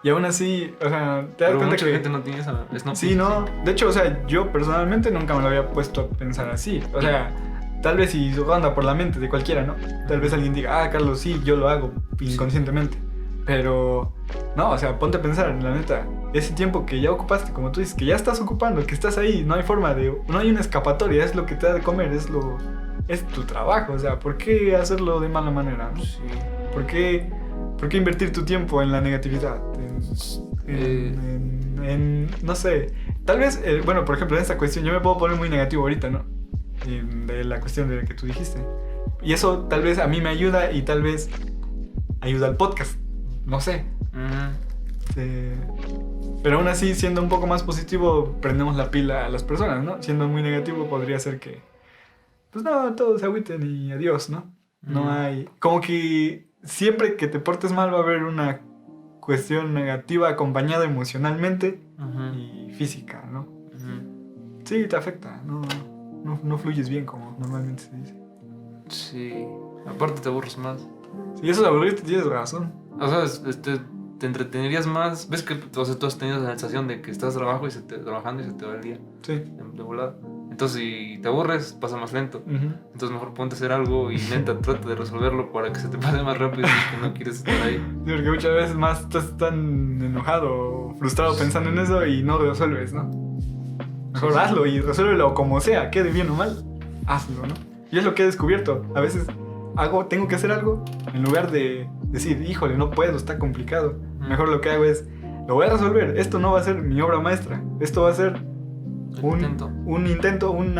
Y aún así, o sea, te das Pero cuenta mucha que... gente no tiene esa... Sí, no. De hecho, o sea, yo personalmente nunca me lo había puesto a pensar así. O sea, tal vez si anda por la mente de cualquiera, ¿no? Tal vez alguien diga, Carlos, sí, yo lo hago inconscientemente. Pero, no, o sea, ponte a pensar, la neta, ese tiempo que ya ocupaste, como tú dices, que ya estás ocupando, que estás ahí, no hay forma de... No hay una escapatoria, es lo que te da de comer, es tu trabajo. O sea, ¿por qué hacerlo de mala manera, no? Sí. ¿Por qué invertir tu tiempo en la negatividad? No sé, tal vez, bueno, por ejemplo, en esta cuestión yo me puedo poner muy negativo ahorita, ¿no? De la cuestión de la que tú dijiste. Y eso tal vez a mí me ayuda y tal vez ayuda al podcast, no sé. Pero aún así, siendo un poco más positivo, prendemos la pila a las personas, ¿no? Siendo muy negativo podría ser que, pues no, todos se agüiten y adiós, ¿no? No hay... Como que siempre que te portes mal va a haber una cuestión negativa acompañada emocionalmente y física, ¿no? Sí, te afecta, no fluyes bien como normalmente se dice. Sí, aparte te aburres más. Sí, eso de aburrirte tienes razón. O sea, te entretenerías más. ¿Ves que o sea, tú has tenido la sensación de que estás trabajando y se te va el día? Sí. De volada. Entonces, si te aburres, pasa más lento. Entonces, mejor ponte a hacer algo y neta, trata de resolverlo para que se te pase más rápido y que no quieres estar ahí. Sí, porque muchas veces más estás tan enojado o frustrado pensando en eso y no resuelves, ¿no? Mejor hazlo y resuélvelo como sea, quede bien o mal, hazlo, ¿no? Y es lo que he descubierto. A veces tengo que hacer algo, en lugar de decir, híjole, no puedo, está complicado. Mejor lo que hago es, lo voy a resolver. Esto no va a ser mi obra maestra. Esto va a ser un intento, un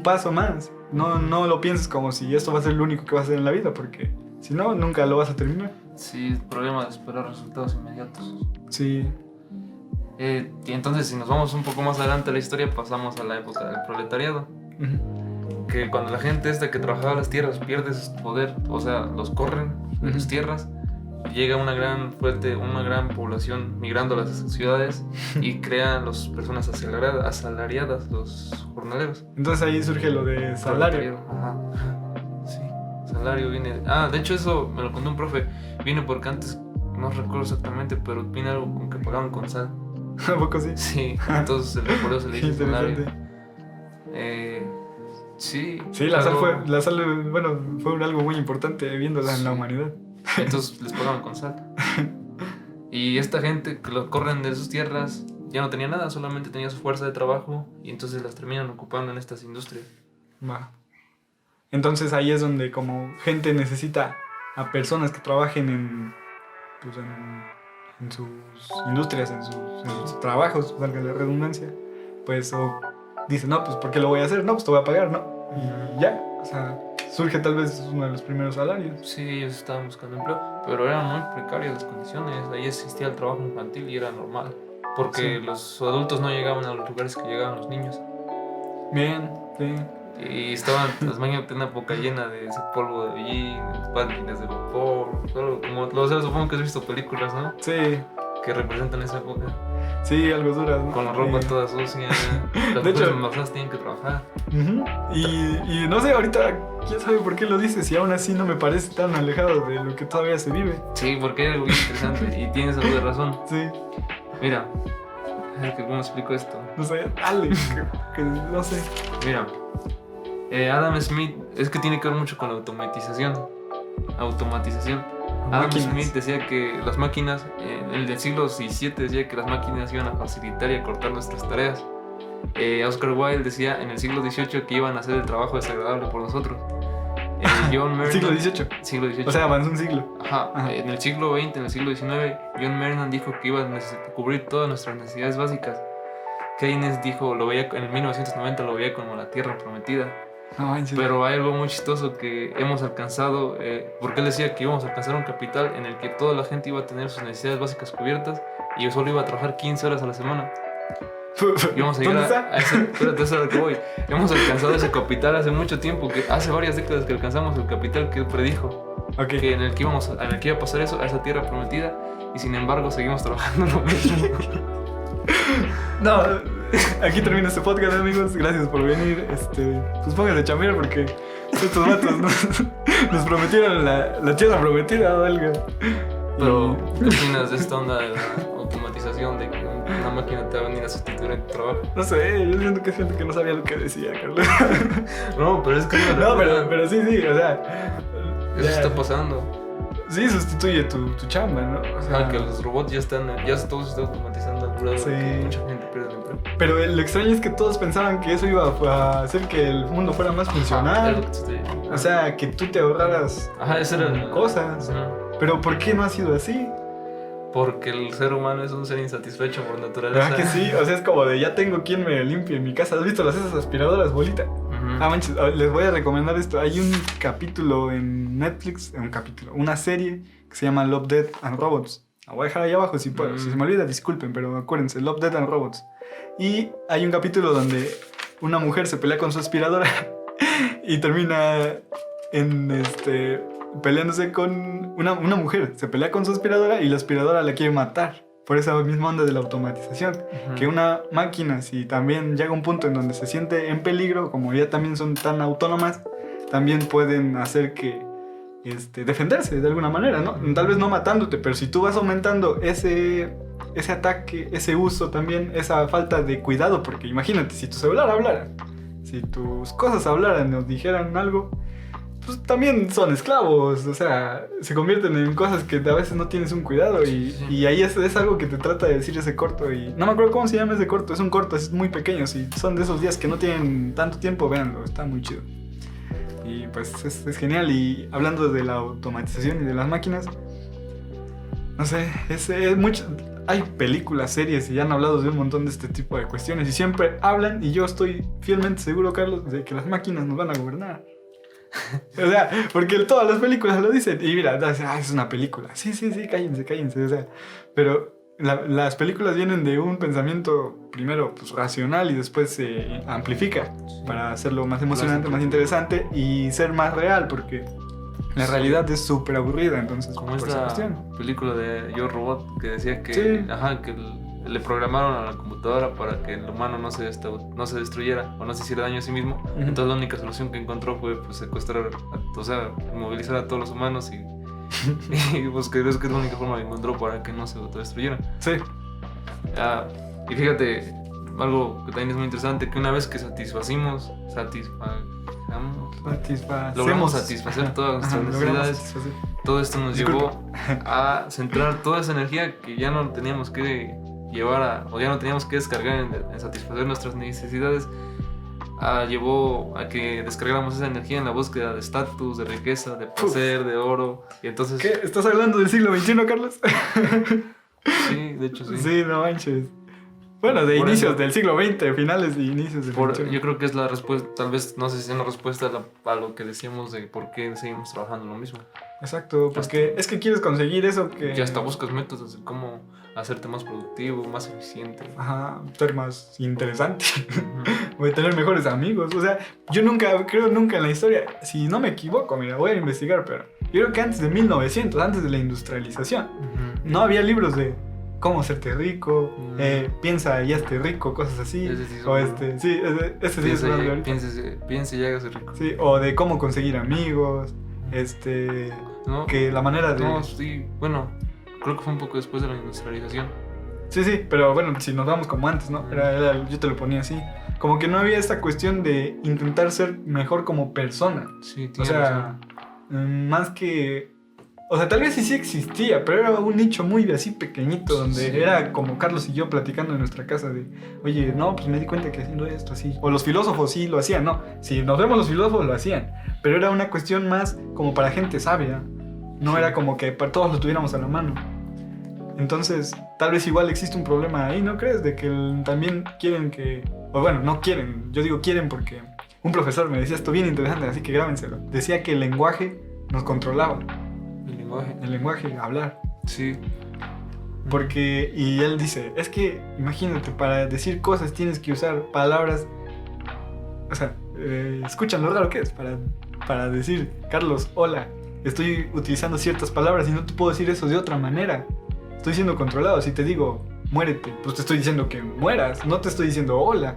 paso más. No lo pienses como si esto va a ser lo único que vas a hacer en la vida, porque si no, nunca lo vas a terminar. Sí, el problema de esperar resultados inmediatos. Sí. Y entonces, si nos vamos un poco más adelante a la historia, pasamos a la época del proletariado. Que cuando la gente que trabajaba las tierras pierde su poder, o sea, los corren de sus tierras, llega una gran población migrando a las ciudades y crean las personas asalariadas, los jornaleros. Entonces ahí surge lo de salario. Ajá. Sí, salario viene... de hecho eso me lo contó un profe, viene porque antes, no recuerdo exactamente, pero viene algo con que pagaban con sal. ¿A poco sí? Sí, entonces por eso se le dice salario. Sí, la sal fue algo muy importante viéndola en la humanidad. Entonces les pagaban con sal. Y esta gente que lo corren de sus tierras ya no tenía nada, solamente tenía su fuerza de trabajo y entonces las terminan ocupando en estas industrias. Entonces ahí es donde como gente necesita a personas que trabajen en sus industrias, en sus trabajos, valga la redundancia, pues dicen, no, pues ¿por qué lo voy a hacer? No, pues te voy a pagar, ¿no? Y ya, o sea, surge tal vez uno de los primeros salarios. Sí, ellos estaban buscando empleo, pero eran muy precarias las condiciones. Ahí existía el trabajo infantil y era normal, porque los adultos no llegaban a los lugares que llegaban los niños. Bien, sí. Y estaban las máquinas una boca llena de ese polvo de hollín, máquinas de vapor, supongo que has visto películas, ¿no? Sí. Que representan esa época. Sí, algo duras, ¿no? Con la ropa toda sucia. Las mujeres embarazadas tienen que trabajar. Y no sé, ahorita, quién sabe por qué lo dices y aún así no me parece tan alejado de lo que todavía se vive. Sí, porque es algo muy interesante y tienes algo de razón. Sí. Mira, ¿cómo explico esto? No sé, dale, que no sé. Mira, Adam Smith, es que tiene que ver mucho con la automatización. Adam Smith decía que las máquinas, en el del siglo XVII decía que las máquinas iban a facilitar y a cortar nuestras tareas. Oscar Wilde decía en el siglo XVIII que iban a hacer el trabajo desagradable por nosotros. John Mernon, ¿Siglo XVIII? O sea, avanzó un siglo. Ajá. En el siglo XX, en el siglo XIX, John Mernon dijo que iba a cubrir todas nuestras necesidades básicas. Keynes dijo, en 1990 lo veía como la tierra prometida. Pero hay algo muy chistoso que hemos alcanzado, porque él decía que íbamos a alcanzar un capital en el que toda la gente iba a tener sus necesidades básicas cubiertas y yo solo iba a trabajar 15 horas a la semana. Y vamos a llegar espérate, eso es a lo que voy. Hemos alcanzado ese capital hace mucho tiempo, que hace varias décadas que alcanzamos el capital que él predijo. Que en el que iba a pasar eso, a esa tierra prometida, y sin embargo seguimos trabajando lo mismo. No, aquí termina este podcast, amigos. Gracias por venir. Pues pónganse a chambear porque estos vatos nos prometieron la tierra prometida, valga. Pero, ¿qué opinas de esta onda de la automatización, de que una máquina te va a venir a sustituir en tu trabajo? No sé, yo siento que no sabía lo que decía, Carlos. No, pero es que No, pero sí, o sea... Eso está pasando. Sí, sustituye tu chamba, ¿no? O sea, Que los robots ya todo se está automatizando al grado de que mucha gente pierde el empleo. Pero lo extraño es que todos pensaban que eso iba a hacer que el mundo fuera más funcional. O sea, que tú te ahorraras cosas. Pero ¿por qué no ha sido así? Porque el ser humano es un ser insatisfecho por naturaleza. ¿Verdad que sí? O sea, es como de ya tengo quien me limpie en mi casa. ¿Has visto esas aspiradoras bolita? Manches, les voy a recomendar esto. Hay un capítulo en Netflix, una serie que se llama Love, Death and Robots. La voy a dejar ahí abajo si puedo. Si se me olvida, disculpen, pero acuérdense, Love, Death and Robots. Y hay un capítulo donde una mujer se pelea con su aspiradora y termina peleándose con una mujer. Se pelea con su aspiradora y la aspiradora la quiere matar. Por esa misma onda de la automatización. Que una máquina, si también llega un punto en donde se siente en peligro, como ya también son tan autónomas, también pueden hacer que defenderse de alguna manera, ¿no? Tal vez no matándote, pero si tú vas aumentando ese ataque, ese uso también, esa falta de cuidado, porque imagínate, si tu celular hablara, si tus cosas hablaran o dijeran algo, pues también son esclavos, o sea, se convierten en cosas que a veces no tienes un cuidado y ahí es algo que te trata de decir ese corto y no me acuerdo cómo se llama ese corto, es un corto, es muy pequeño, si son de esos días que no tienen tanto tiempo, véanlo, está muy chido. Y pues es genial. Y hablando de la automatización y de las máquinas, no sé, es mucho. Hay películas, series y ya han hablado de un montón de este tipo de cuestiones y siempre hablan, y yo estoy fielmente seguro, Carlos, de que las máquinas nos van a gobernar. O sea, porque todas las películas lo dicen. Y mira, es una película. Sí, cállense. O sea, pero las películas vienen de un pensamiento primero pues, racional y después se amplifica para hacerlo más emocionante, más interesante y ser más real, porque la realidad es súper aburrida. Entonces, como esta película de Yo Robot que decía que, que le programaron a la computadora para que el humano no se destruyera o no se hiciera daño a sí mismo. Entonces la única solución que encontró fue pues, secuestrar, o sea, movilizar a todos los humanos y pues creo que es la única forma que encontró para que no se autodestruyeran. Sí. Y fíjate, algo que también es muy interesante, que una vez que logramos satisfacer todas nuestras necesidades, todo esto nos llevó a centrar toda esa energía que ya no teníamos que llevar o ya no teníamos que descargar en satisfacer nuestras necesidades. Llevó a que descargáramos esa energía en la búsqueda de estatus, de riqueza, de placer, de oro. Y entonces... ¿Qué? ¿Estás hablando del siglo XXI, Carlos? Sí, de hecho sí. Sí, no manches. Bueno, de inicios del siglo XX, finales de inicios del XXI. Yo creo que es la respuesta, tal vez, no sé si es una respuesta a lo que decíamos de por qué seguimos trabajando lo mismo. Exacto, porque es que quieres conseguir eso que... Que hasta buscas métodos de cómo hacerte más productivo, más eficiente. Ajá, ser más interesante. Voy a tener mejores amigos. O sea, yo creo nunca en la historia, si no me equivoco, mira, voy a investigar, pero yo creo que antes de 1900, antes de la industrialización, no había libros de cómo hacerte rico, piensa y hazte rico, cosas así. Piensa y hágase rico. Sí, o de cómo conseguir amigos, ¿no? Que la manera de... No, sí, bueno, creo que fue un poco después de la industrialización. Sí, pero bueno, si nos vamos como antes, ¿no? Yo te lo ponía así. Como que no había esta cuestión de intentar ser mejor como persona. Sí, o sea, más que... O sea, tal vez sí existía, pero era un nicho muy así pequeñito, donde era como Carlos y yo platicando en nuestra casa de, oye, no, pues me di cuenta que haciendo esto así. O los filósofos sí lo hacían, ¿no? Si nos vemos, los filósofos lo hacían. Pero era una cuestión más como para gente sabia. No era como que para todos lo tuviéramos a la mano. Entonces, tal vez igual existe un problema ahí, ¿no crees? De que también quieren que... O bueno, no quieren. Yo digo quieren porque un profesor me decía esto bien interesante, así que grábenselo. Decía que el lenguaje nos controlaba. El lenguaje, hablar. Sí. Porque, y él dice, es que, imagínate, para decir cosas tienes que usar palabras. O sea, escuchan lo raro que es. Para decir, Carlos, hola, estoy utilizando ciertas palabras y no te puedo decir eso de otra manera. Estoy siendo controlado. Si te digo, muérete, pues te estoy diciendo que mueras, no te estoy diciendo hola.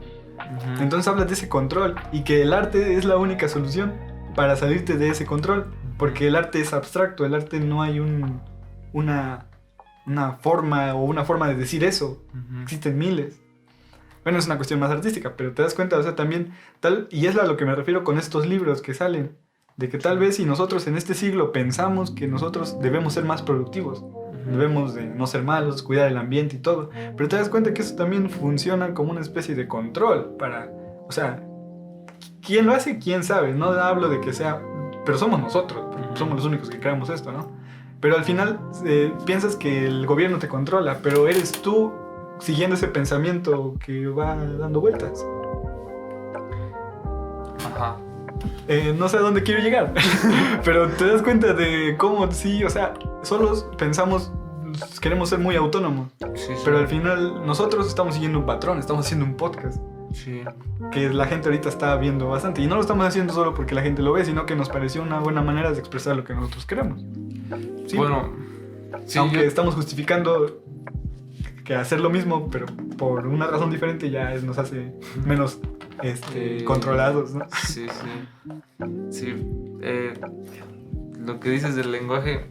Entonces hablas de ese control y que el arte es la única solución para salirte de ese control. Porque el arte es abstracto, el arte no hay una forma de decir eso. Existen miles. Bueno, es una cuestión más artística, pero te das cuenta, o sea, también y es a lo que me refiero con estos libros que salen, de que tal vez si nosotros en este siglo pensamos que nosotros debemos ser más productivos, debemos de no ser malos, cuidar el ambiente y todo, pero te das cuenta que eso también funciona como una especie de control o sea, ¿quién lo hace? ¿Quién sabe? No hablo de que sea, pero somos nosotros, somos los únicos que creamos esto, ¿no? Pero al final piensas que el gobierno te controla, pero eres tú siguiendo ese pensamiento que va dando vueltas. Ajá. No sé a dónde quiero llegar, pero te das cuenta de cómo sí, o sea, solos pensamos, queremos ser muy autónomos, Sí. pero al final nosotros estamos siguiendo un patrón, estamos haciendo un podcast. Sí. Que la gente ahorita está viendo bastante, y no lo estamos haciendo solo porque la gente lo ve, sino que nos pareció una buena manera de expresar lo que nosotros queremos. Sí, bueno, sí, aunque estamos justificando que hacer lo mismo, pero por una razón diferente ya nos hace menos controlados, ¿no? Sí. Lo que dices del lenguaje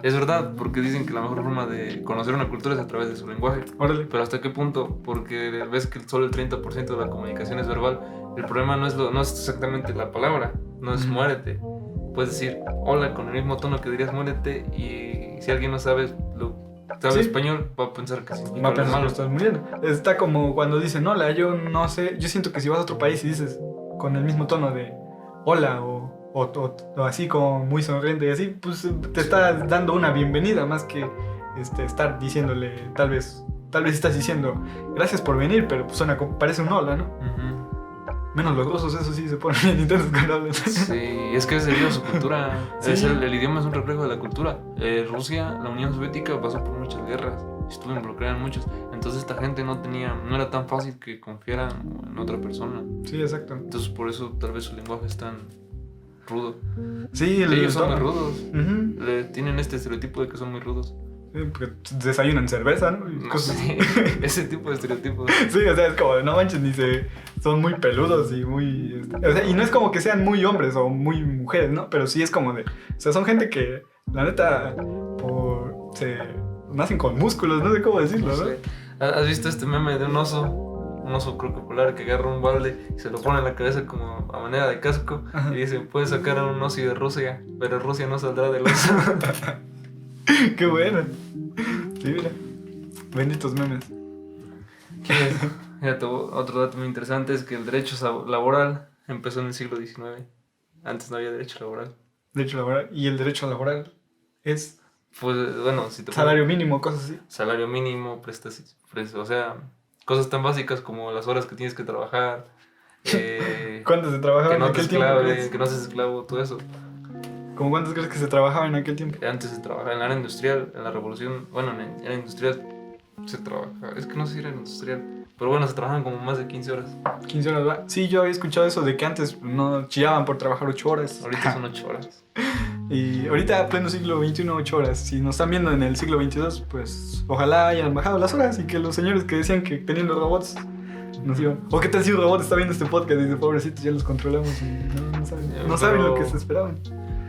es verdad, porque dicen que la mejor forma de conocer una cultura es a través de su lenguaje. Órale. Pero ¿hasta qué punto? Porque ves que solo el 30% de la comunicación es verbal. El problema no es exactamente la palabra, no es muérete. Puedes decir hola con el mismo tono que dirías muérete, y si alguien no sabe español, va a pensar que significa Va a pensar malo. que estás muriendo. Está como cuando dicen hola, yo no sé, yo siento que si vas a otro país y dices con el mismo tono de hola o así como muy sonriente y así, pues te está dando una bienvenida más que estar diciéndole, tal vez estás diciendo gracias por venir, pero pues parece un hola, ¿no? Menos los rusos, eso sí se ponen bien intensos cuando hablan. Sí, es que es debido a su cultura. Sí. El idioma es un reflejo de la cultura. Rusia, la Unión Soviética, pasó por muchas guerras, estuvo involucrada en muchas. Entonces esta gente no era tan fácil que confiara en otra persona. Sí, exacto. Entonces por eso tal vez su lenguaje es tan rudo. Sí, Ellos son muy rudos. Uh-huh. Tienen este estereotipo de que son muy rudos. Porque desayunan cerveza, ¿no? Y cosas Sí, ese tipo de estereotipos. Sí, o sea, es como, no manches, son muy peludos y muy... O sea, y no es como que sean muy hombres o muy mujeres, ¿no? Pero sí es como o sea, son gente que, la neta, nacen con músculos, no sé cómo decirlo, ¿no? Sí. ¿Has visto este meme de un oso creo polar que agarra un balde y se lo pone en la cabeza como a manera de casco? Ajá. Y dice, puedes sacar a un oso de Rusia, pero Rusia no saldrá del oso. Qué bueno. Sí, mira. Benditos memes. Fíjate, otro dato muy interesante es que el derecho laboral empezó en el siglo XIX. Antes no había derecho laboral. Derecho laboral. ¿Y el derecho laboral es? Pues bueno, si te salario mínimo, cosas así. Salario mínimo, o sea, cosas tan básicas como las horas que tienes que trabajar. ¿Cuánto se trabajaba en aquel tiempo? Que no seas esclavo, todo eso. ¿Cómo cuántos crees que se trabajaba en aquel tiempo? Antes se trabajaba en la era industrial, en la revolución, bueno, en la era industrial se trabajaba, es que no sé si era industrial, pero bueno, se trabajaban como más de 15 horas. 15 horas, ¿va? Sí, yo había escuchado eso de que antes no chillaban por trabajar 8 horas. Ahorita son 8 horas. Y ahorita, pleno siglo XXI, 8 horas. Si nos están viendo en el siglo XXII, pues ojalá hayan bajado las horas y que los señores que decían que teniendo robots nos iban... O qué tal si un robot está viendo este podcast y dice, pobrecitos, ya los controlamos y no saben lo que se esperaban.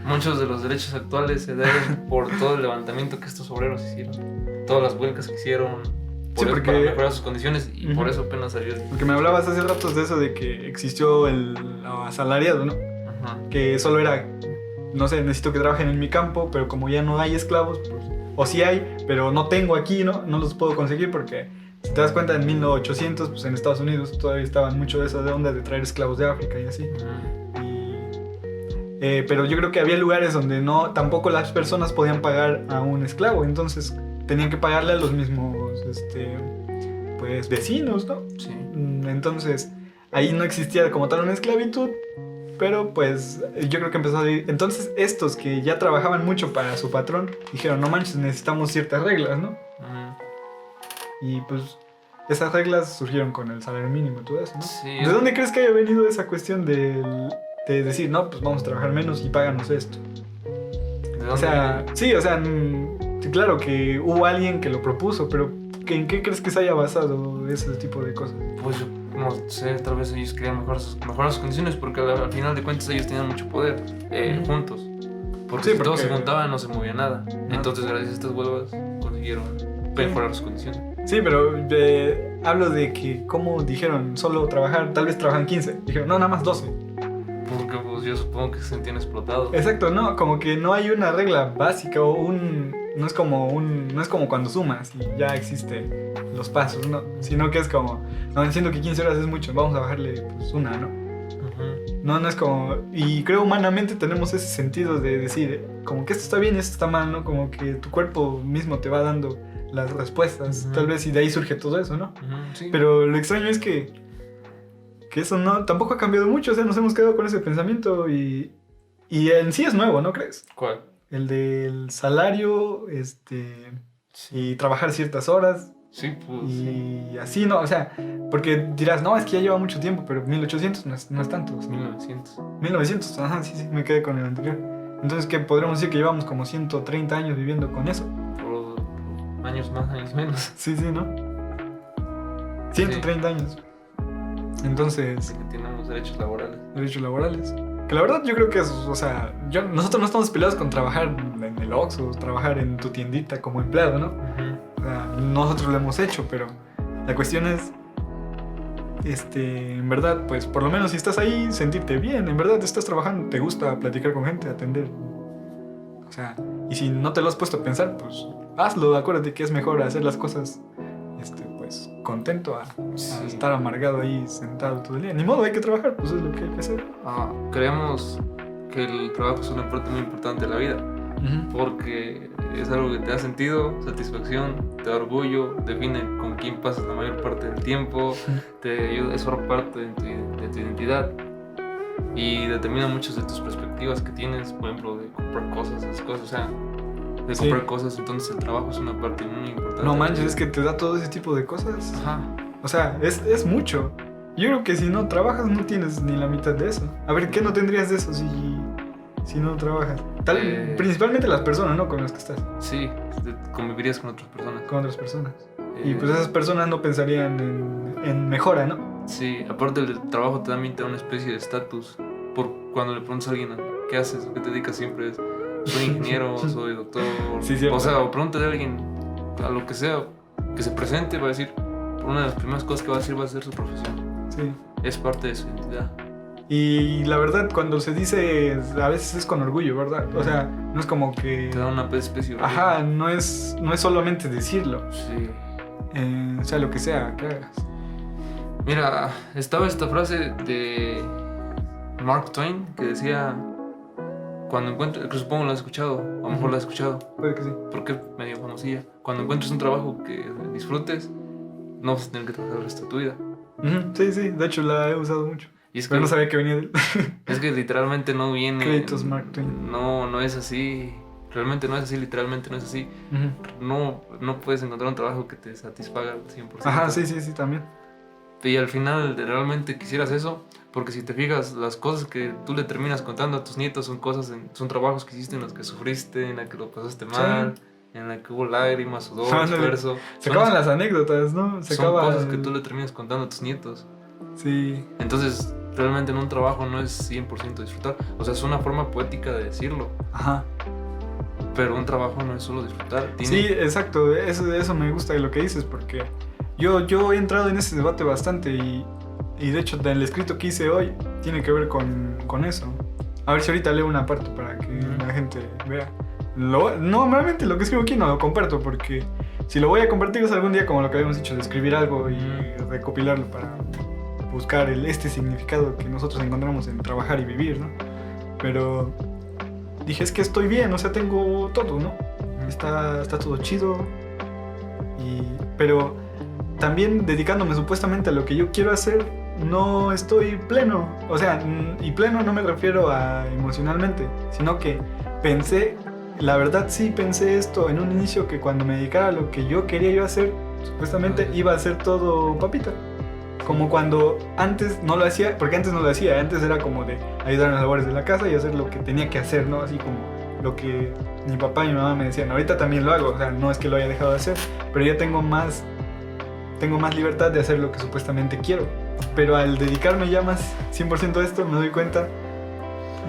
Muchos de los derechos actuales se deben por todo el levantamiento que estos obreros hicieron, todas las huelgas que hicieron para mejorar sus condiciones, y por eso apenas salió. Porque me hablabas hace ratos de eso, de que existió el asalariado, ¿no? Que solo era, no sé, necesito que trabajen en mi campo, pero como ya no hay esclavos, pues, o sí hay, pero no tengo aquí, ¿no? No los puedo conseguir porque, si te das cuenta, en 1800, pues en Estados Unidos todavía estaban mucho de esa onda de traer esclavos de África y así. Pero yo creo que había lugares donde tampoco las personas podían pagar a un esclavo, entonces tenían que pagarle a los mismos pues vecinos, ¿no? Sí. Entonces ahí no existía como tal una esclavitud, pero pues yo creo que empezó a ir. Entonces estos que ya trabajaban mucho para su patrón dijeron, no manches, necesitamos ciertas reglas, ¿no? Y pues esas reglas surgieron con el salario mínimo y todo eso, ¿no? Sí, ¿De dónde crees que haya venido esa cuestión de decir, no, pues vamos a trabajar menos y páganos esto? O sea, sí, o sea, claro que hubo alguien que lo propuso, pero ¿en qué crees que se haya basado ese tipo de cosas? Pues yo no sé, tal vez ellos querían mejorar sus condiciones, porque al final de cuentas ellos tenían mucho poder juntos. Porque si todos se juntaban no se movía nada. Entonces gracias a estas huelgas consiguieron mejorar sus condiciones. Sí, pero hablo de que como dijeron solo trabajar, tal vez trabajan 15. Dijeron, no, nada más 12. Porque pues yo supongo que se sentían explotados. Exacto, no, como que no hay una regla básica o no es como cuando sumas y ya existe los pasos, ¿no? Sino que es como, no, entiendo que 15 horas es mucho, vamos a bajarle pues una, ¿no? No es como, y creo humanamente tenemos ese sentido de decir, como que esto está bien y esto está mal, ¿no? Como que tu cuerpo mismo te va dando las respuestas, tal vez, y de ahí surge todo eso, ¿no? Sí. Pero lo extraño es que eso no, tampoco ha cambiado mucho, o sea, nos hemos quedado con ese pensamiento y en sí es nuevo, ¿no crees? ¿Cuál? El del salario, y trabajar ciertas horas. Sí, pues. Y así, ¿no? O sea, porque dirás, no, es que ya lleva mucho tiempo, pero 1800 no es tanto. O sea, 1900. 1900, ajá, sí, me quedé con el anterior. Entonces, ¿qué podríamos decir que llevamos como 130 años viviendo con eso? Por años más, años menos. Sí, ¿no? 130 años. Entonces... Así que tenemos derechos laborales. Derechos laborales. Que la verdad yo creo que es, o sea, nosotros no estamos peleados con trabajar en el Oxxo, trabajar en tu tiendita como empleado, ¿no? O sea, nosotros lo hemos hecho, pero la cuestión es, en verdad, pues por lo menos si estás ahí, sentirte bien, en verdad estás trabajando, te gusta platicar con gente, atender. O sea, y si no te lo has puesto a pensar, pues hazlo, acuérdate que es mejor hacer las cosas, pues contento a estar amargado ahí sentado todo el día. Ni modo, hay que trabajar, pues es lo que hay que hacer. Creemos que el trabajo es una parte muy importante de la vida, porque es algo que te da sentido, satisfacción, te da orgullo, define con quién pasas la mayor parte del tiempo, te ayuda, es parte de tu identidad y determina muchas de tus perspectivas que tienes, por ejemplo, de comprar cosas, esas cosas, o sea, de comprar cosas. Entonces el trabajo es una parte muy importante. No manches, es que te da todo ese tipo de cosas. Ajá. O sea, es mucho. Yo creo que si no trabajas no tienes ni la mitad de eso. A ver, ¿qué no tendrías de eso si no trabajas? Principalmente las personas, ¿no? Con las que estás. Sí, convivirías con otras personas. Con otras personas. Y pues esas personas no pensarían en mejora, ¿no? Sí, aparte del trabajo también te da una especie de estatus. Por cuando le preguntas a alguien ¿qué haces? ¿Qué te dedicas? Siempre es soy ingeniero, soy doctor. Sí, cierto. O sea, o pregúntale a alguien a lo que sea, que se presente, va a decir, una de las primeras cosas que va a decir va a ser su profesión. Sí. Es parte de su identidad. Y la verdad, cuando se dice, a veces es con orgullo, ¿verdad? O sea, no es como que... Te da una especie de orgullo. Ajá, no es solamente decirlo. Sí. O sea, lo que sea que hagas. Mira, estaba esta frase de Mark Twain que decía, cuando encuentres, que supongo lo has escuchado, a lo mejor lo has escuchado. Puede que sí. Porque es medio famosilla. Cuando encuentres un trabajo que disfrutes, no vas a tener que trabajar el resto de tu vida. Sí, de hecho la he usado mucho. Y es pero que, no sabía que venía de él. Es que literalmente no viene... Créditos Mark Twain. No es así. Realmente no es así, literalmente no es así. No puedes encontrar un trabajo que te satisfaga al 100%. Ajá, sí, también. Y al final realmente quisieras eso, porque si te fijas, las cosas que tú le terminas contando a tus nietos son trabajos que hiciste en los que sufriste, en los que lo pasaste mal, en los que hubo lágrimas, sudor, esfuerzo. Se acaban las anécdotas, ¿no? Son cosas que tú le terminas contando a tus nietos. Sí. Entonces, realmente en un trabajo no es 100% disfrutar. O sea, es una forma poética de decirlo. Ajá. Pero un trabajo no es solo disfrutar. Sí, exacto. Eso me gusta de lo que dices, porque yo he entrado en ese debate bastante y de hecho el escrito que hice hoy tiene que ver con eso. A ver si ahorita leo una parte para que la gente vea. Normalmente lo que escribo aquí no lo comparto, porque si lo voy a compartir es algún día como lo que habíamos dicho, de escribir algo y recopilarlo para buscar este significado que nosotros encontramos en trabajar y vivir, ¿no? Pero dije, es que estoy bien, o sea, tengo todo, ¿no? Está todo chido. Pero también dedicándome supuestamente a lo que yo quiero hacer, no estoy pleno. O sea, y pleno no me refiero a emocionalmente, sino que la verdad sí pensé esto en un inicio, que cuando me dedicara a lo que yo quería yo hacer, supuestamente iba a ser todo papita. Como cuando antes no lo hacía, porque antes no lo hacía, antes era como de ayudar en las labores de la casa y hacer lo que tenía que hacer, ¿no? Así como lo que mi papá y mi mamá me decían. Ahorita también lo hago, o sea, no es que lo haya dejado de hacer, pero ya tengo más libertad de hacer lo que supuestamente quiero. Pero al dedicarme ya más 100% a esto, me doy cuenta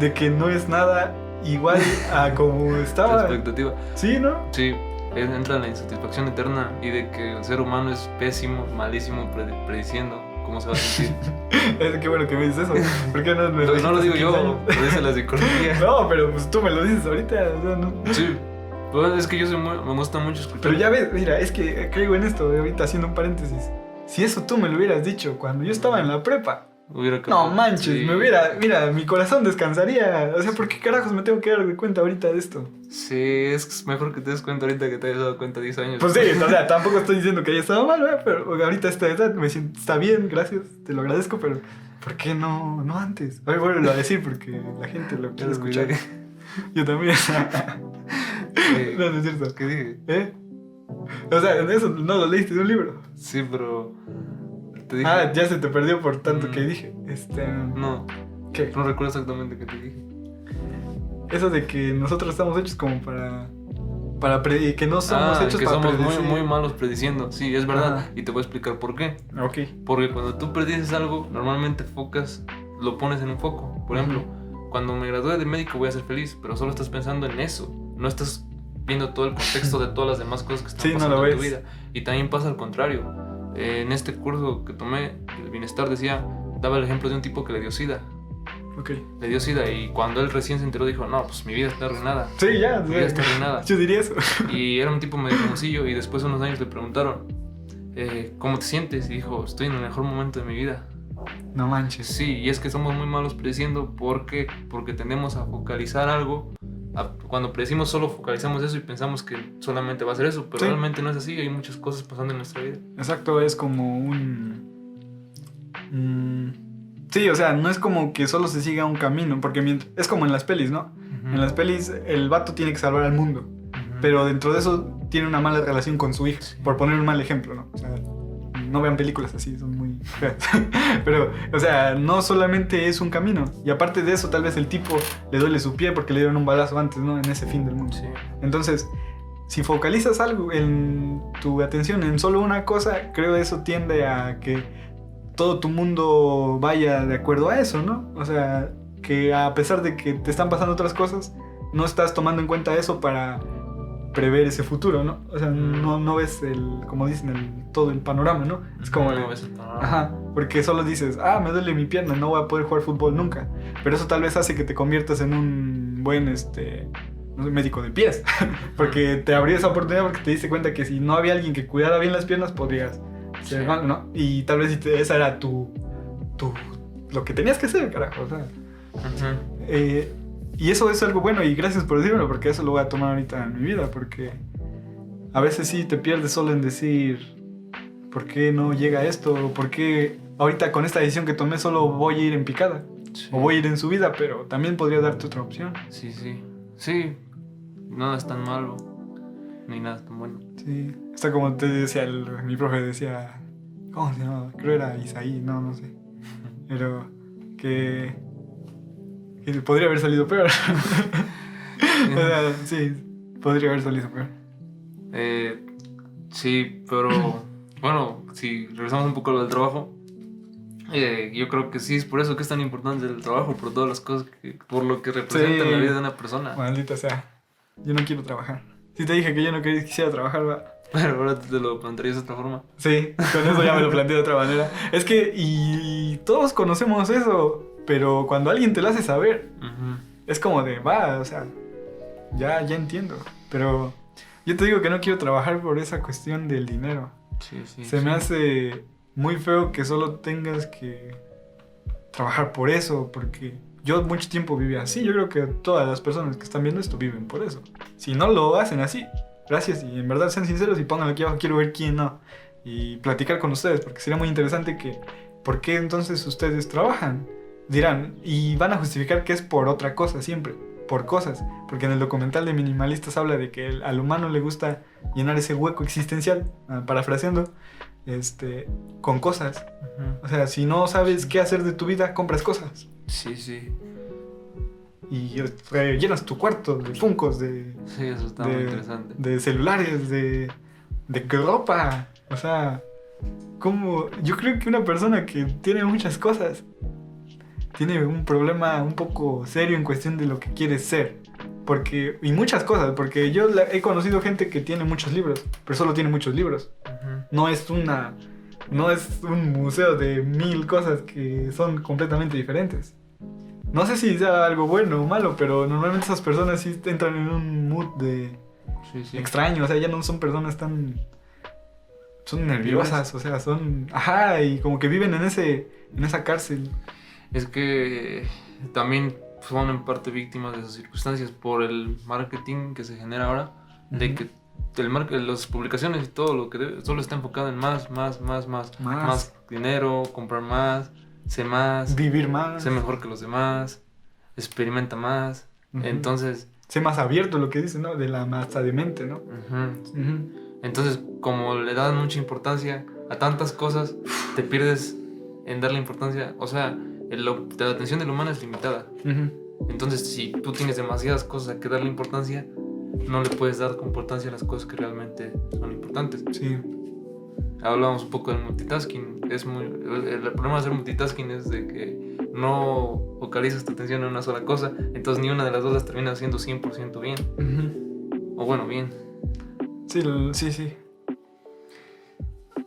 de que no es nada igual a como La estaba. expectativa. Sí, ¿no? Sí, entra la insatisfacción eterna y de que el ser humano es pésimo, malísimo, prediciendo cómo se va a sentir. Qué bueno que me dices eso. ¿Por qué no me Pero no lo digo hace yo, 15 años? lo dice la psicología. No, pero pues tú me lo dices ahorita. O sea, no. Sí, pues es que yo soy me gusta mucho escuchar. Pero ya ves, mira, es que caigo en esto, ahorita haciendo un paréntesis. Si eso tú me lo hubieras dicho cuando yo estaba en la prepa. Hubiera No cambiado. manches, Sí. mira, mi corazón descansaría. O sea, ¿por qué carajos me tengo que dar de cuenta ahorita de esto? Sí, es mejor que te des cuenta ahorita que te hayas dado cuenta 10 años. Pues sí, o sea, tampoco estoy diciendo que haya estado mal, ¿verdad? Pero ahorita a esta edad me siento, está bien, gracias, te lo agradezco, pero ¿por qué no antes? Hoy vuelvo a decir porque la gente lo quiere escuchar. Yo también. No, no es cierto. ¿Qué dije? ¿Eh? O sea, eso no lo leíste de un libro. Sí, pero te dije. Ah, ya se te perdió por tanto que Mm. dije. No, ¿Qué? no recuerdo exactamente qué te dije. Eso de que nosotros estamos hechos como para que no somos hechos que para somos muy, predecir. muy malos prediciendo. Sí, es verdad. Ajá. Y te voy a explicar por qué. Ok. Porque cuando tú predices algo, normalmente lo pones en un foco. Por ejemplo, cuando me gradué de médico voy a ser feliz, pero solo estás pensando en eso. No estás viendo todo el contexto de todas las demás cosas que están Sí, no pasando lo en tu ves. vida. Y también pasa al contrario. En este curso que tomé, el bienestar daba el ejemplo de un tipo que le dio SIDA. Ok. Le dio SIDA y cuando él recién se enteró dijo, no, pues mi vida está arruinada. Sí, ya. Mi vida está arruinada. Yo diría eso. Y era un tipo medio famosillo y después de unos años le preguntaron, ¿cómo te sientes? Y dijo, estoy en el mejor momento de mi vida. No manches. Sí, y es que somos muy malos prediciendo porque tendemos a focalizar algo. Cuando predecimos solo focalizamos eso y pensamos que solamente va a ser eso, pero Sí. realmente no es así, hay muchas cosas pasando en nuestra vida. Exacto, es como sí, o sea, no es como que solo se siga un camino, porque es como en las pelis, ¿no? En las pelis el vato tiene que salvar al mundo, pero dentro de eso tiene una mala relación con su hija, Sí. por poner un mal ejemplo, ¿no? O sea, no vean películas así, son muy feas. Pero, o sea, no solamente es un camino, y aparte de eso tal vez el tipo le duele su pie porque le dieron un balazo antes, ¿no? En ese fin del mundo. Sí. Entonces, si focalizas algo en tu atención en solo una cosa, creo eso tiende a que todo tu mundo vaya de acuerdo a eso, ¿no? O sea, que a pesar de que te están pasando otras cosas, no estás tomando en cuenta eso para prever ese futuro, ¿no? O sea, no ves como dicen, todo el panorama, ¿no? Es como No ves el panorama. ajá, porque solo dices, me duele mi pierna, no voy a poder jugar fútbol nunca. Pero eso tal vez hace que te conviertas en un buen, no sé, médico de pies. Porque te abrió esa oportunidad porque te diste cuenta que si no había alguien que cuidara bien las piernas, podrías ser Sí. mal, ¿no? Y tal vez esa era lo que tenías que hacer, carajo. O sea, Ujú. y eso es algo bueno y gracias por decírmelo porque eso lo voy a tomar ahorita en mi vida porque a veces sí te pierdes solo en decir ¿por qué no llega esto? ¿O por qué ahorita con esta decisión que tomé solo voy a ir en picada? Sí. O voy a ir en subida, pero también podría darte otra opción. Sí, sí. Sí, nada es tan malo, ni nada es tan bueno. Sí. Está como te decía, mi profe decía, ¿cómo se llama? Creo era Isaí, no sé. Pero que podría haber salido peor. O sea, sí, podría haber salido peor. Sí, pero bueno, si regresamos un poco a lo del trabajo, yo creo que sí es por eso que es tan importante el trabajo, por todas las cosas por lo que representa Sí. la vida de una persona. Maldita sea, yo no quiero trabajar. Si te dije que yo no quisiera trabajar, va. Pero ahora te lo plantearías de otra forma. Sí, con eso ya me lo planteé de otra manera. Es que, y todos conocemos eso, pero cuando alguien te lo hace saber, Ujú. es como de, o sea, ya entiendo. Pero yo te digo que no quiero trabajar por esa cuestión del dinero. Sí, sí. Se me hace muy feo que solo tengas que trabajar por eso, porque yo mucho tiempo viví así. Yo creo que todas las personas que están viendo esto viven por eso. Si no lo hacen así, gracias y en verdad sean sinceros y pónganlo aquí abajo, quiero ver quién no. Y platicar con ustedes, porque sería muy interesante que, ¿por qué entonces ustedes trabajan? Dirán, y van a justificar que es por otra cosa siempre, por cosas. Porque en el documental de Minimalistas habla de que al humano le gusta llenar ese hueco existencial, parafraseando, con cosas. Ujú. O sea, si no sabes qué hacer de tu vida, compras cosas. Sí, sí. Y llenas tu cuarto de funcos, de Sí, eso está muy interesante. de celulares, de ropa. O sea, yo creo que una persona que tiene muchas cosas tiene un problema un poco serio en cuestión de lo que quiere ser. Porque, y muchas cosas, porque yo he conocido gente que tiene muchos libros, pero solo tiene muchos libros. No es un museo de 1000 cosas que son completamente diferentes. No sé si sea algo bueno o malo, pero normalmente esas personas sí entran en un mood de extraño, o sea, ya no son personas tan... Son nerviosas, o sea, son... Ajá, y como que viven en esa cárcel. Es que también son en parte víctimas de esas circunstancias por el marketing que se genera ahora, de que las publicaciones y todo lo que solo está enfocado en más dinero, comprar más, sé más, vivir más, sé mejor que los demás, experimenta más. Entonces, sé más abierto, lo que dicen, ¿no? De la masa de mente, ¿no? Entonces, como le das mucha importancia a tantas cosas, te pierdes en darle importancia. O sea, la atención del humano es limitada. Entonces, si tú tienes demasiadas cosas a que darle importancia, no le puedes dar importancia a las cosas que realmente son importantes. Sí. Hablábamos un poco del multitasking. El problema de hacer multitasking es de que no focalizas tu atención en una sola cosa, entonces ni una de las dos las termina haciendo 100% bien. O bueno, bien. Sí.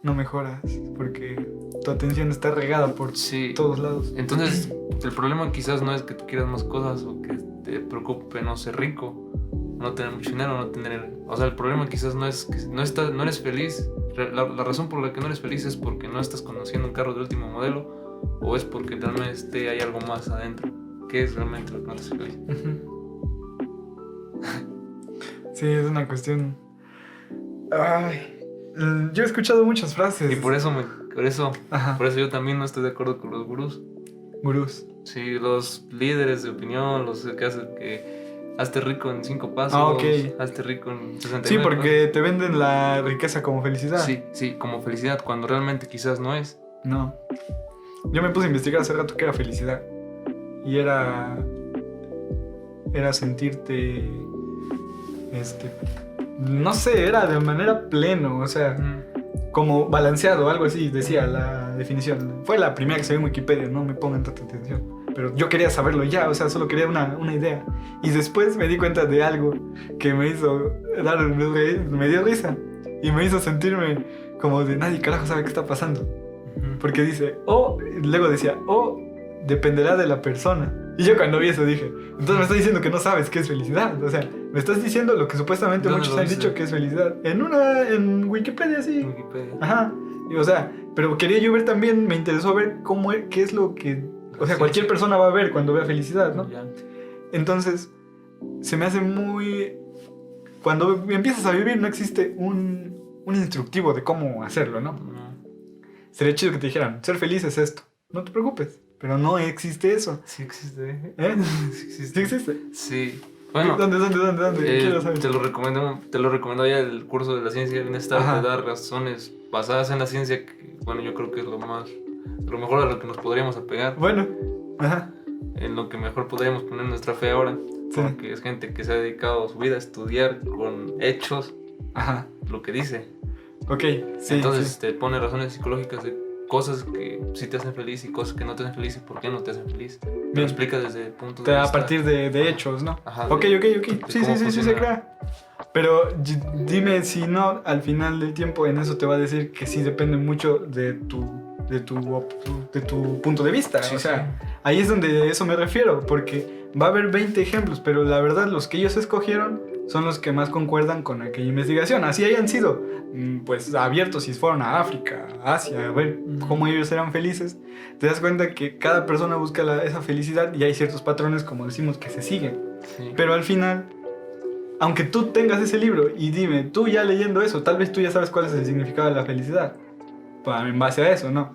No mejoras porque tu atención está regada por todos lados. Entonces, el problema quizás no es que tú quieras más cosas o que te preocupe no ser rico, no tener mucho dinero, no tener... O sea, el problema quizás no es que no eres feliz. La razón por la que no eres feliz es porque no estás conociendo un carro de último modelo, o es porque realmente hay algo más adentro. ¿Qué es realmente lo que no te hace feliz? Sí, es una cuestión... Ay... Yo he escuchado muchas frases. Y por eso yo también no estoy de acuerdo con los gurús. ¿Gurús? Sí, los líderes de opinión, los que hacen que hazte rico en 5 pasos, hazte rico en 69. Sí, porque te venden la riqueza como felicidad. Sí, como felicidad, cuando realmente quizás no es. No. Yo me puse a investigar hace rato qué era felicidad. Y era sentirte... no sé, era de manera pleno, o sea, como balanceado, algo así, decía la definición. Fue la primera que se ve en Wikipedia, no me pongan tanta atención. Pero yo quería saberlo ya, o sea, solo quería una idea. Y después me di cuenta de algo que me hizo me dio risa. Y me hizo sentirme como de nadie carajo sabe qué está pasando. Porque dice, luego decía, dependerá de la persona. Y yo cuando vi eso dije, entonces me estás diciendo que no sabes qué es felicidad. O sea, me estás diciendo lo que supuestamente muchos han dicho que es felicidad. En Wikipedia, sí. Ajá. Y, o sea, pero quería yo ver también, me interesó ver qué es lo que... O sea, cualquier persona va a ver cuando vea felicidad, ¿no? Ya. Entonces, se me hace muy... Cuando empiezas a vivir no existe un instructivo de cómo hacerlo, ¿no? Sería chido que te dijeran, ser feliz es esto. No te preocupes. Pero no existe eso. Sí existe. ¿Sí existe? Sí. Bueno, ¿Dónde? Quiero saber. Te lo recomiendo ya el curso de la ciencia del bienestar. Te da razones basadas en la ciencia que, bueno, yo creo que es lo mejor a lo que nos podríamos apegar. Bueno, en lo que mejor podríamos poner nuestra fe ahora. Sí. Porque es gente que se ha dedicado su vida a estudiar con hechos lo que dice. Ok, sí. Entonces te pone razones psicológicas de cosas que sí te hacen feliz y cosas que no te hacen feliz y por qué no te hacen feliz. Te lo explica desde el punto de vista. A partir de hechos, ¿no? Ok. Sí, se crea. Pero dime si no, al final del tiempo en eso te va a decir que sí depende mucho de tu punto de vista. Sí, o sea, ahí es donde a eso me refiero, porque va a haber 20 ejemplos, pero la verdad los que ellos escogieron son los que más concuerdan con aquella investigación. Así hayan sido pues abiertos y fueron a África, a Asia, a ver cómo ellos eran felices. Te das cuenta que cada persona busca esa felicidad y hay ciertos patrones, como decimos, que se siguen. Sí. Pero al final, aunque tú tengas ese libro y dime, tú ya leyendo eso, tal vez tú ya sabes cuál es el significado de la felicidad. En base a eso, ¿no?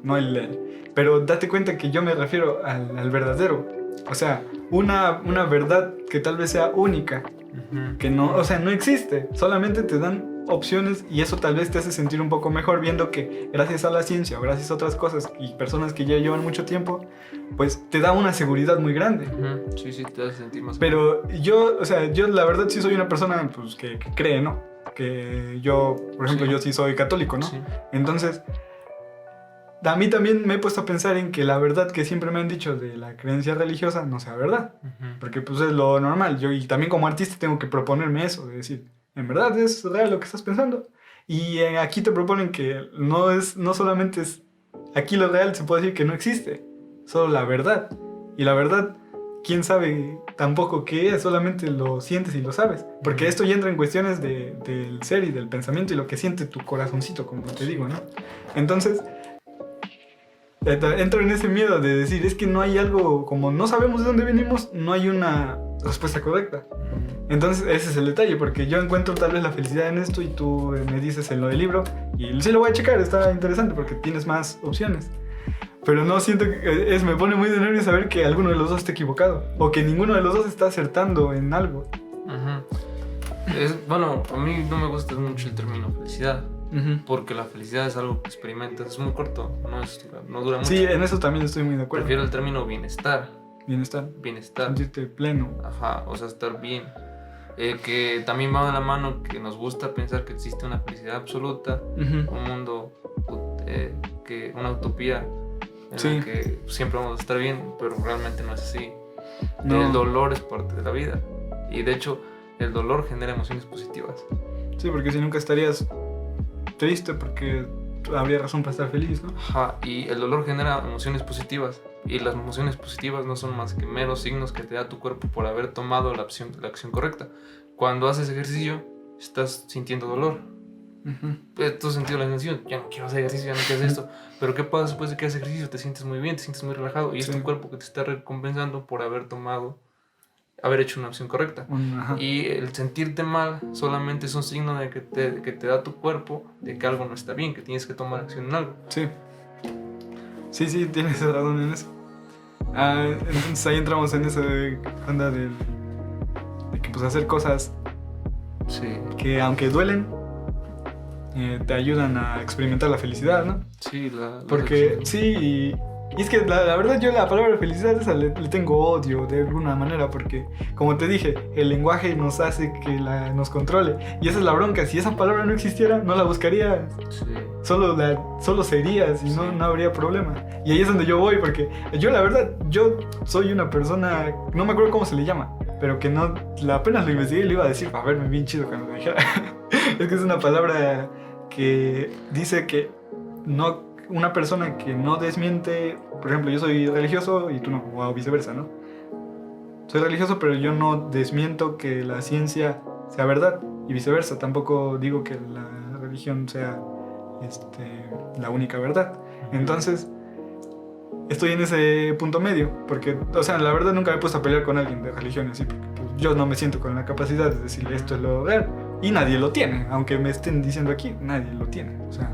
Pero date cuenta que yo me refiero al verdadero. O sea, una verdad que tal vez sea única. Que no, o sea, no existe. Solamente te dan opciones y eso tal vez te hace sentir un poco mejor viendo que gracias a la ciencia o gracias a otras cosas y personas que ya llevan mucho tiempo, pues te da una seguridad muy grande. Sí, te hace sentir más. Pero yo la verdad sí soy una persona pues, que cree, ¿no? Que yo, por ejemplo, yo sí soy católico, ¿no? Sí. Entonces, a mí también me he puesto a pensar en que la verdad que siempre me han dicho de la creencia religiosa no sea verdad. Porque pues es lo normal. Yo y también como artista tengo que proponerme eso, de decir, ¿en verdad es real lo que estás pensando? Y aquí te proponen que no solamente es... Aquí lo real se puede decir que no existe, solo la verdad. Y la verdad, quién sabe tampoco qué es, solamente lo sientes y lo sabes. Porque esto ya entra en cuestiones del ser y del pensamiento y lo que siente tu corazoncito, como te digo, ¿no? Entonces, entro en ese miedo de decir, es que no hay algo, como no sabemos de dónde venimos, no hay una respuesta correcta. Entonces ese es el detalle, porque yo encuentro tal vez la felicidad en esto y tú me dices en lo del libro y sí lo voy a checar, está interesante porque tienes más opciones. Pero no siento que me pone muy de nervios saber que alguno de los dos está equivocado o que ninguno de los dos está acertando en algo. Bueno, a mí no me gusta mucho el término felicidad. Porque la felicidad es algo que experimentas, es muy corto, no dura mucho. Sí, en eso también estoy muy de acuerdo. Prefiero el término bienestar. Bienestar. Sentirte pleno. Ajá, o sea, estar bien. Que también va de la mano que nos gusta pensar que existe una felicidad absoluta, un mundo, una utopía en la que siempre vamos a estar bien, pero realmente no es así. No. El dolor es parte de la vida y de hecho el dolor genera emociones positivas. Sí, porque si nunca estarías triste porque habría razón para estar feliz, ¿no? Ajá, y el dolor genera emociones positivas y las emociones positivas no son más que meros signos que te da tu cuerpo por haber tomado la acción correcta. Cuando haces ejercicio estás sintiendo dolor. Tú has sentido la sensación, ya no quiero hacer ejercicio, ya no quiero hacer esto, pero ¿qué pasa después de que haces ejercicio? Te sientes muy bien, te sientes muy relajado y es tu cuerpo que te está recompensando por haber hecho una acción correcta. Y el sentirte mal solamente es un signo de que te da tu cuerpo de que algo no está bien, que tienes que tomar acción en algo. Sí, tienes razón en eso. Entonces ahí entramos en esa onda de que pues hacer cosas que aunque duelen te ayudan a experimentar la felicidad, ¿no? Sí, porque sí, y es que la verdad yo la palabra felicidad esa le tengo odio de alguna manera porque, como te dije, el lenguaje nos hace que nos controle y esa es la bronca. Si esa palabra no existiera, no la buscarías. Solo serías y no habría problema. Y ahí es donde yo voy porque yo la verdad, yo soy una persona, no me acuerdo cómo se le llama, pero que no, apenas lo investigué y le iba a decir, a verme bien chido cuando lo dijera. Es que es una palabra que dice que una persona que no desmiente, por ejemplo, yo soy religioso y tú no, o viceversa, ¿no? Soy religioso, pero yo no desmiento que la ciencia sea verdad y viceversa. Tampoco digo que la religión sea la única verdad. Entonces, estoy en ese punto medio, porque, o sea, la verdad nunca me he puesto a pelear con alguien de religión así, porque pues, yo no me siento con la capacidad de decirle esto es lo real y nadie lo tiene, aunque me estén diciendo aquí, nadie lo tiene, o sea.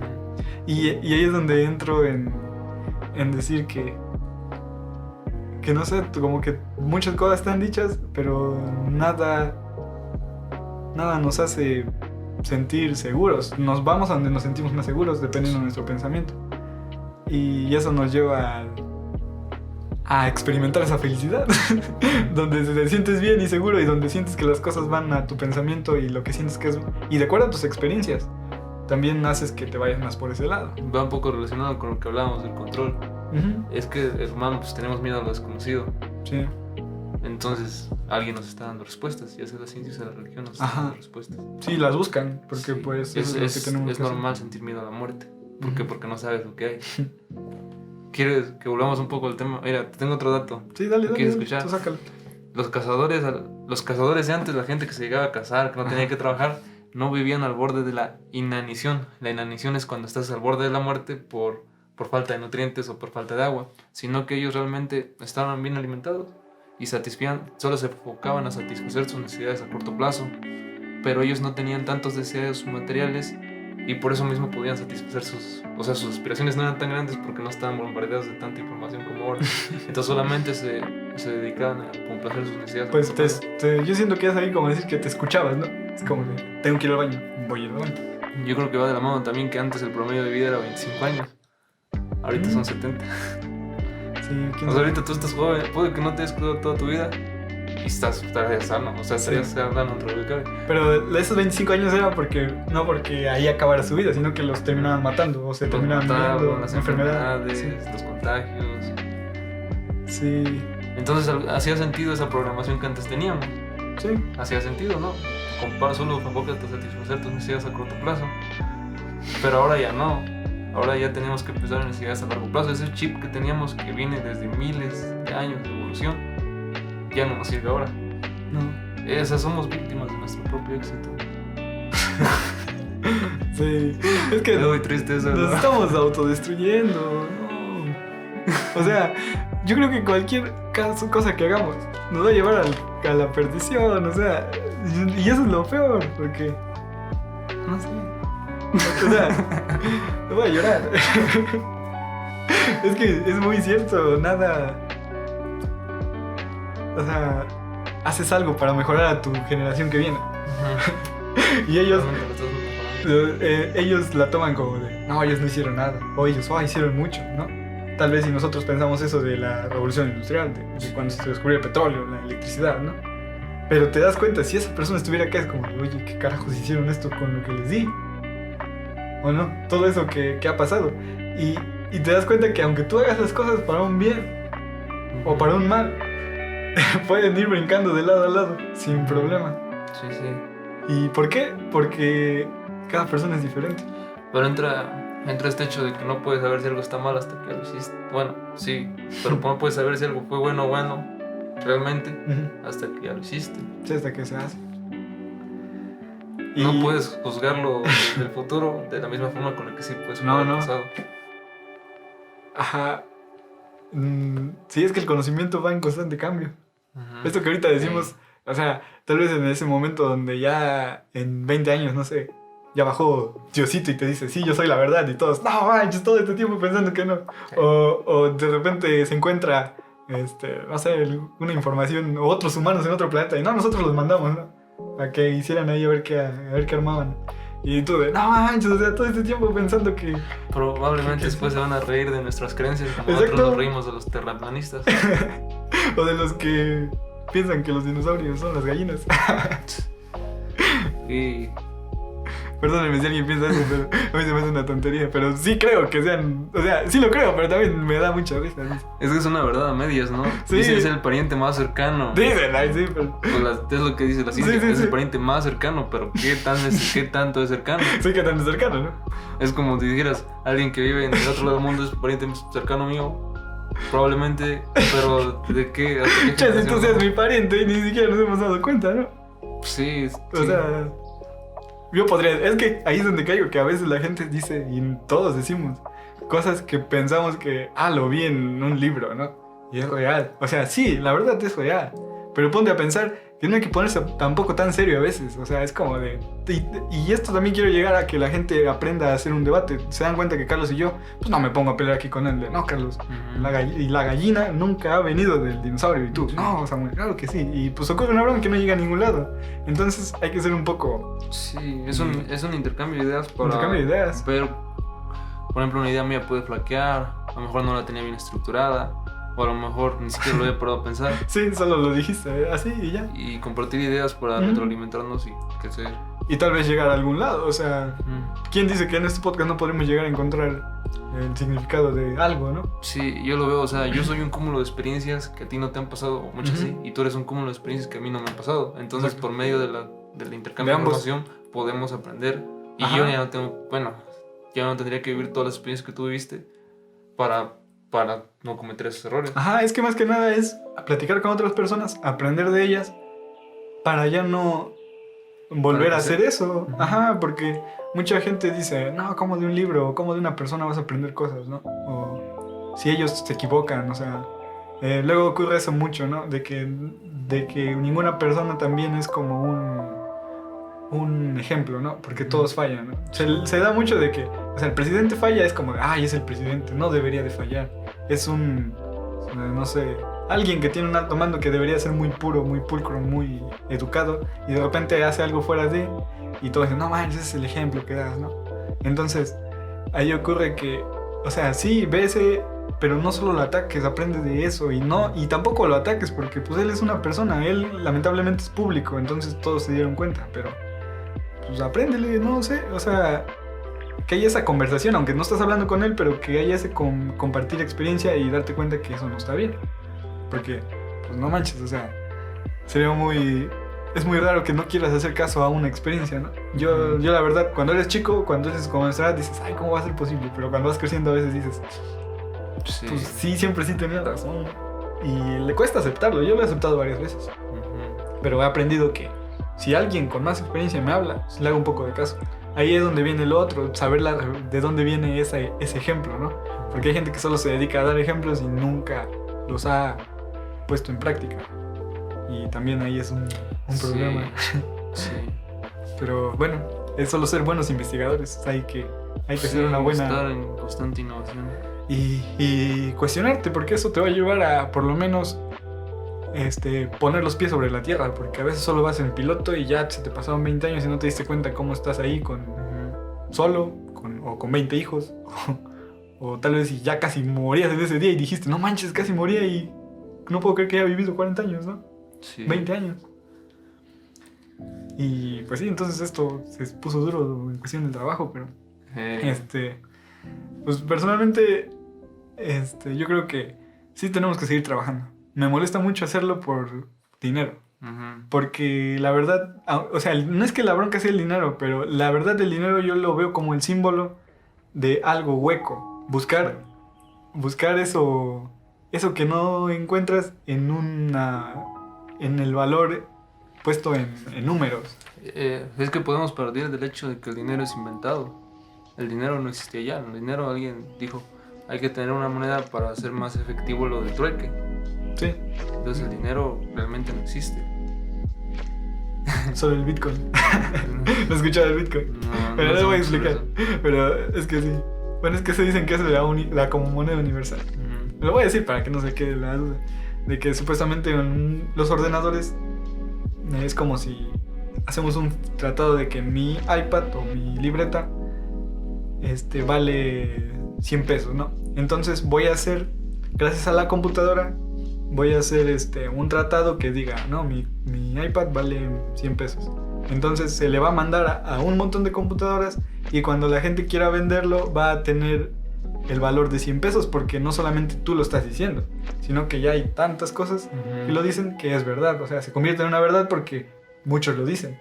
Y ahí es donde entro en decir que no sé, como que muchas cosas están dichas, pero nada nos hace sentir seguros. Nos vamos a donde nos sentimos más seguros dependiendo de nuestro pensamiento. Y eso nos lleva a experimentar esa felicidad, donde te sientes bien y seguro y donde sientes que las cosas van a tu pensamiento y lo que sientes que es... Y de acuerdo a tus experiencias. También haces que te vayas más por ese lado. Va un poco relacionado con lo que hablábamos del control. Es que el humano pues tenemos miedo a lo desconocido. Sí. Entonces alguien nos está dando respuestas, ya sea la ciencia o sea la religión nos está dando respuestas. Sí, las buscan, porque pues es lo que tenemos que normal hacer. Sentir miedo a la muerte. ¿Por qué? Porque no sabes lo que hay. ¿Quieres que volvamos un poco al tema? Mira, tengo otro dato. Sí, dale. ¿Quieres escuchar? Tú sácalo. Los cazadores de antes, la gente que se llegaba a cazar, que no tenía que trabajar, no vivían al borde de la inanición. La inanición es cuando estás al borde de la muerte por falta de nutrientes o por falta de agua, sino que ellos realmente estaban bien alimentados y solo se enfocaban a satisfacer sus necesidades a corto plazo, pero ellos no tenían tantos deseos materiales y por eso mismo podían satisfacer sus aspiraciones no eran tan grandes porque no estaban bombardeados de tanta información como ahora. Entonces solamente se dedicaban a complacer sus necesidades. Pues yo siento que es ahí como decir que te escuchabas, ¿no? Es como de, tengo que ir al baño, voy a ir al baño. Yo creo que va de la mano también que antes el promedio de vida era 25 años. Ahorita son 70. Sí, ahorita tú estás joven, puede que no te hayas cuidado toda tu vida, estarías sano, o sea, estarías sano dentro del cabe. Pero esos 25 años era no porque ahí acabara su vida, sino que los terminaban matando, o se terminaban muriendo, las enfermedades, los contagios. Sí. Entonces hacía sentido esa programación que antes teníamos. Sí. Hacía sentido, ¿no? Solo enfócate a satisfacer tus necesidades a corto plazo. Pero ahora ya no. Ahora ya tenemos que pensar en necesidades a largo plazo. Ese chip que teníamos que viene desde miles de años de evolución ya no nos sirve ahora. No. Esas somos víctimas de nuestro propio éxito. Sí. Es que es muy triste eso, nos ¿no? estamos autodestruyendo. No. O sea, yo creo que cualquier cosa que hagamos nos va a llevar a la perdición. O sea, y eso es lo peor, porque no sé. O sea, no voy a llorar. Es que es muy cierto, nada. O sea, haces algo para mejorar a tu generación que viene. Y ellos la toman como de, no, ellos no hicieron nada. O ellos, hicieron mucho, ¿no? Tal vez si nosotros pensamos eso de la revolución industrial, de cuando se descubrió el petróleo, la electricidad, ¿no? Pero te das cuenta, si esa persona estuviera acá, es como, oye, ¿qué carajos hicieron esto con lo que les di? ¿O no? Todo eso que ha pasado. Y te das cuenta que aunque tú hagas las cosas para un bien o para un mal, pueden ir brincando de lado a lado sin problema. Sí, sí. ¿Y por qué? Porque cada persona es diferente. Pero entra este hecho de que no puedes saber si algo está mal hasta que lo hiciste. Bueno, sí, pero no puedes saber si algo fue bueno o bueno realmente hasta que ya lo hiciste. Sí, hasta que se hace. No puedes juzgarlo del futuro de la misma forma con la que sí puedes juzgar el pasado. Ajá. Sí, es que el conocimiento va en constante cambio. Esto que ahorita decimos, o sea, tal vez en ese momento donde ya en 20 años, no sé, ya bajó Diosito y te dice, sí, yo soy la verdad, y todos, no manches, todo este tiempo pensando que no. Sí. O de repente se encuentra, no sé, una información, o otros humanos en otro planeta, y no, nosotros los mandamos, ¿no? Para que hicieran ahí a ver qué armaban. Y tú de, no manches, o sea, todo este tiempo pensando que... Probablemente después se van a reír de nuestras creencias, como nosotros nos reímos de los terraplanistas. O de los que piensan que los dinosaurios son las gallinas. Y... Perdónenme si alguien piensa eso, pero a mí se me hace una tontería. Pero sí creo que sean... O sea, sí lo creo, pero también me da mucha risa. Es que es una verdad a medias, ¿no? Sí. Dicen es el pariente más cercano. Dicen, sí, pero... es lo que dice la ciencia, es el pariente más cercano, pero ¿qué tanto es cercano? Sí, ¿qué tanto es cercano, no? Es como si dijeras, alguien que vive en el otro lado del mundo es pariente cercano mío. Probablemente, pero ¿de qué? Che, si tú seas mi pariente y ni siquiera nos hemos dado cuenta, ¿no? Sí. O sea... Yo podría... Es que ahí es donde caigo, que a veces la gente dice, y todos decimos, cosas que pensamos que, lo vi en un libro, ¿no? Y es real. O sea, sí, la verdad es real. Pero ponte a pensar que no hay que ponerse tampoco tan serio a veces. O sea, es como de... Y esto también quiero llegar a que la gente aprenda a hacer un debate. Se dan cuenta que Carlos y yo, pues no me pongo a pelear aquí con él. No, Carlos, la gallina nunca ha venido del dinosaurio. Y tú, no, Samuel, claro que sí. Y pues ocurre una broma que no llega a ningún lado. Entonces hay que ser un poco... Sí, es un intercambio de ideas para... Intercambio de ideas. Pero, por ejemplo, una idea mía puede flaquear. A lo mejor no la tenía bien estructurada. O a lo mejor ni siquiera lo había parado a pensar. Sí, solo lo dijiste así y ya. Y compartir ideas para retroalimentarnos y crecer. Y tal vez llegar a algún lado. O sea, ¿quién dice que en este podcast no podremos llegar a encontrar el significado de algo, no? Sí, yo lo veo. O sea, yo soy un cúmulo de experiencias que a ti no te han pasado, o muchas sí. Y tú eres un cúmulo de experiencias que a mí no me han pasado. Entonces, por medio del intercambio de información, podemos aprender. Y yo ya no tengo... Bueno, ya no tendría que vivir todas las experiencias que tú viviste para no cometer esos errores. Ajá, es que más que nada es platicar con otras personas, aprender de ellas, para ya no volver a hacer eso. Ajá, porque mucha gente dice, no, como de un libro, o como de una persona vas a aprender cosas, ¿no? O si ellos se equivocan, o sea, luego ocurre eso mucho, ¿no? De que ninguna persona también es como un ejemplo, ¿no? Porque todos fallan, ¿no? Se da mucho de que, o sea, el presidente falla, es como, es el presidente, no debería de fallar. Es no sé, alguien que tiene un alto mando que debería ser muy puro, muy pulcro, muy educado, y de repente hace algo fuera de, y todos dicen, no manches, ese es el ejemplo que das, ¿no? Entonces, ahí ocurre que, o sea, sí, ve pero no solo lo ataques, aprende de eso y tampoco lo ataques porque pues él es una persona, él lamentablemente es público, entonces todos se dieron cuenta, pero pues apréndele, no sé, o sea, que haya esa conversación, aunque no estás hablando con él, pero que haya ese compartir experiencia y darte cuenta que eso no está bien, porque pues no manches, o sea, es muy raro que no quieras hacer caso a una experiencia, ¿no? Yo la verdad, cuando eres chico, cuando eres como nuestra edad, dices, ay, ¿cómo va a ser posible? Pero cuando vas creciendo a veces dices, Sí. pues sí, siempre sí tenía razón. Y le cuesta aceptarlo, yo lo he aceptado varias veces. Pero he aprendido que si alguien con más experiencia me habla, pues le hago un poco de caso. Ahí es donde viene el otro, saber de dónde viene ese ejemplo, ¿no? Porque hay gente que solo se dedica a dar ejemplos y nunca los ha puesto en práctica. Y también ahí es un problema. Sí. Pero bueno, es solo ser buenos investigadores. Hay que ser una buena... Estar en constante innovación. Y cuestionarte, porque eso te va a llevar a, por lo menos, poner los pies sobre la tierra. Porque a veces solo vas en piloto y ya se te pasaron 20 años y no te diste cuenta cómo estás ahí solo, o con 20 hijos. O tal vez y ya casi morías en ese día y dijiste, no manches, casi moría y no puedo creer que haya vivido 40 años, ¿no? Sí. 20 años. Y pues sí, entonces esto se puso duro en cuestión del trabajo, pero pues personalmente yo creo que sí tenemos que seguir trabajando. Me molesta mucho hacerlo por dinero. Porque la verdad, o sea, no es que la bronca sea el dinero, pero la verdad el dinero yo lo veo como el símbolo de algo hueco. Buscar eso que no encuentras en el valor puesto en números. Es que podemos partir del hecho de que el dinero es inventado. El dinero no existía ya. El dinero, alguien dijo, hay que tener una moneda para hacer más efectivo lo del trueque. Sí. Entonces el dinero realmente no existe. Solo el Bitcoin. ¿No has escuchado el Bitcoin? No, pero no sé lo voy a mucho explicar. de eso. Pero es que sí. Bueno, es que se dicen que es la como moneda universal. Lo voy a decir para que no se quede la duda. De que supuestamente en los ordenadores es como si hacemos un tratado de que mi iPad o mi libreta vale 100 pesos, ¿no? Entonces voy a hacer, gracias a la computadora, voy a hacer un tratado que diga, no, mi iPad vale 100 pesos. Entonces se le va a mandar a un montón de computadoras y cuando la gente quiera venderlo va a tener el valor de 100 pesos porque no solamente tú lo estás diciendo, sino que ya hay tantas cosas que lo dicen que es verdad. O sea, se convierte en una verdad porque muchos lo dicen.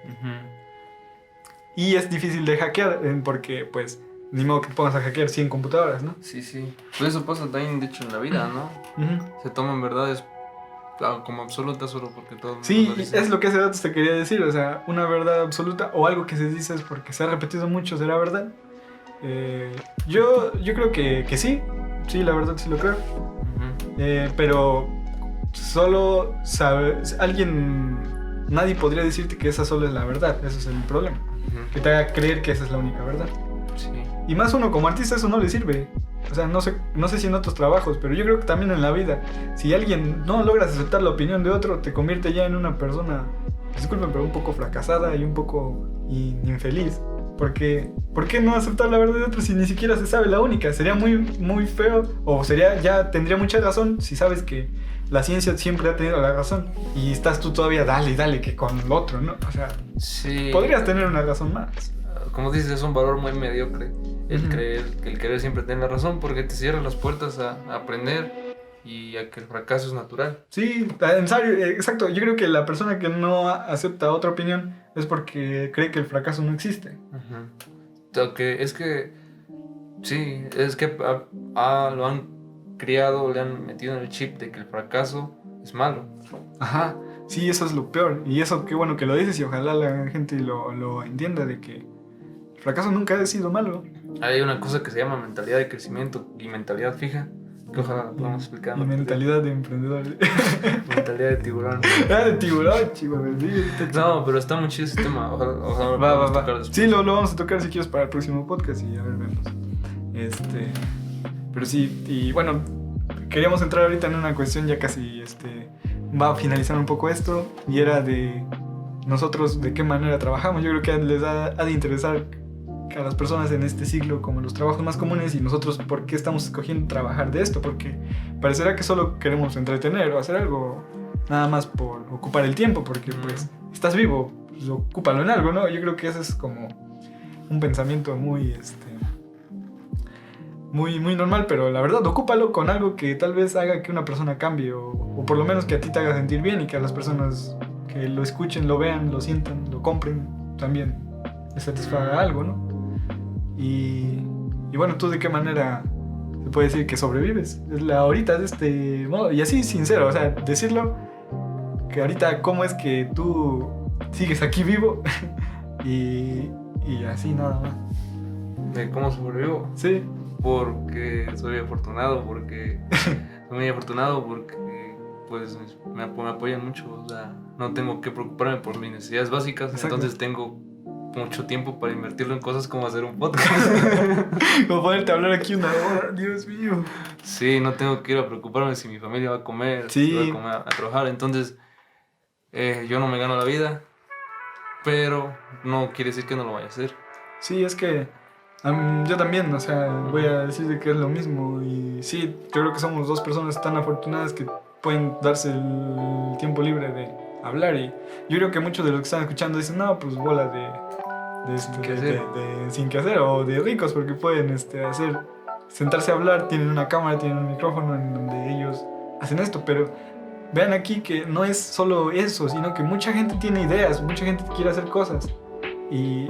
Y es difícil de hackear porque, pues, ni modo que pongas a hackear 100 computadoras, ¿no? Sí, sí. Pues eso pasa también, de hecho, en la vida, ¿no? Se toman verdades como absolutas solo porque todo el mundo Sí, lo dice. es lo que hace rato te quería decir. O sea, una verdad absoluta o algo que se dice es porque se ha repetido mucho, ¿será verdad? Yo creo que sí. Sí, la verdad sí lo creo. Pero solo nadie podría decirte que esa solo es la verdad. Eso es el problema. Que te haga creer que esa es la única verdad. Sí. Y más uno como artista eso no le sirve. O sea, no sé si en otros trabajos, pero yo creo que también en la vida. Si alguien no logras aceptar la opinión de otro, te convierte ya en una persona, disculpen, pero un poco fracasada y un poco infeliz. Porque, ¿por qué no aceptar la verdad de otro si ni siquiera se sabe la única? Sería muy, muy feo, o tendría mucha razón si sabes que la ciencia siempre ha tenido la razón y estás tú todavía dale, que con el otro, ¿no? O sea, sí. Podrías tener una razón más. Como dices, es un valor muy mediocre el querer siempre tener la razón porque te cierra las puertas a aprender y a que el fracaso es natural. Sí, en serio, exacto. Yo creo que la persona que no acepta otra opinión es porque cree que el fracaso no existe. Es que lo han criado, le han metido en el chip de que el fracaso es malo. Ajá, sí, eso es lo peor. Y eso, qué bueno que lo dices y ojalá la gente lo entienda de que el fracaso nunca ha sido malo. Hay una cosa que se llama mentalidad de crecimiento y mentalidad fija, que ojalá podamos explicar. Y mentalidad de emprendedor. Mentalidad de tiburón. De tiburón, chico. No, pero está muy chido ese tema. Ojalá va. Sí, lo vamos a tocar si quieres para el próximo podcast y a ver, vemos. Pero sí, y bueno, queríamos entrar ahorita en una cuestión ya casi va a finalizar un poco esto y era de nosotros de qué manera trabajamos. Yo creo que les ha de interesar a las personas en este siglo como los trabajos más comunes y nosotros por qué estamos escogiendo trabajar de esto, porque parecerá que solo queremos entretener o hacer algo nada más por ocupar el tiempo, porque pues estás vivo, pues, ocúpalo en algo, ¿no? Yo creo que ese es como un pensamiento muy normal, pero la verdad, ocúpalo con algo que tal vez haga que una persona cambie o por lo menos que a ti te haga sentir bien y que a las personas que lo escuchen, lo vean, lo sientan, lo compren, también les satisfaga algo, ¿no? Y bueno, ¿tú de qué manera se puede decir que sobrevives? Ahorita de este modo, y así sincero, o sea, decirlo, que ahorita cómo es que tú sigues aquí vivo y así nada más. ¿De cómo sobrevivo? Sí. Porque soy afortunado, porque pues me apoyan mucho, o sea, no tengo que preocuparme por mis necesidades básicas. Exacto. Entonces tengo mucho tiempo para invertirlo en cosas como hacer un podcast. Como poderte hablar aquí una hora, Dios mío. Sí, no tengo que ir a preocuparme si mi familia va a comer, sí. si va a comer, a trabajar. Entonces, yo no me gano la vida, pero no quiere decir que no lo vaya a hacer. Sí, es que yo también, o sea, voy a decir que es lo mismo. Y sí, yo creo que somos dos personas tan afortunadas que pueden darse el tiempo libre de hablar. Y yo creo que muchos de los que están escuchando dicen, no, pues bola de sin que hacer o de ricos, porque pueden sentarse a hablar, tienen una cámara, tienen un micrófono en donde ellos hacen esto. Pero vean aquí que no es solo eso, sino que mucha gente tiene ideas, mucha gente quiere hacer cosas y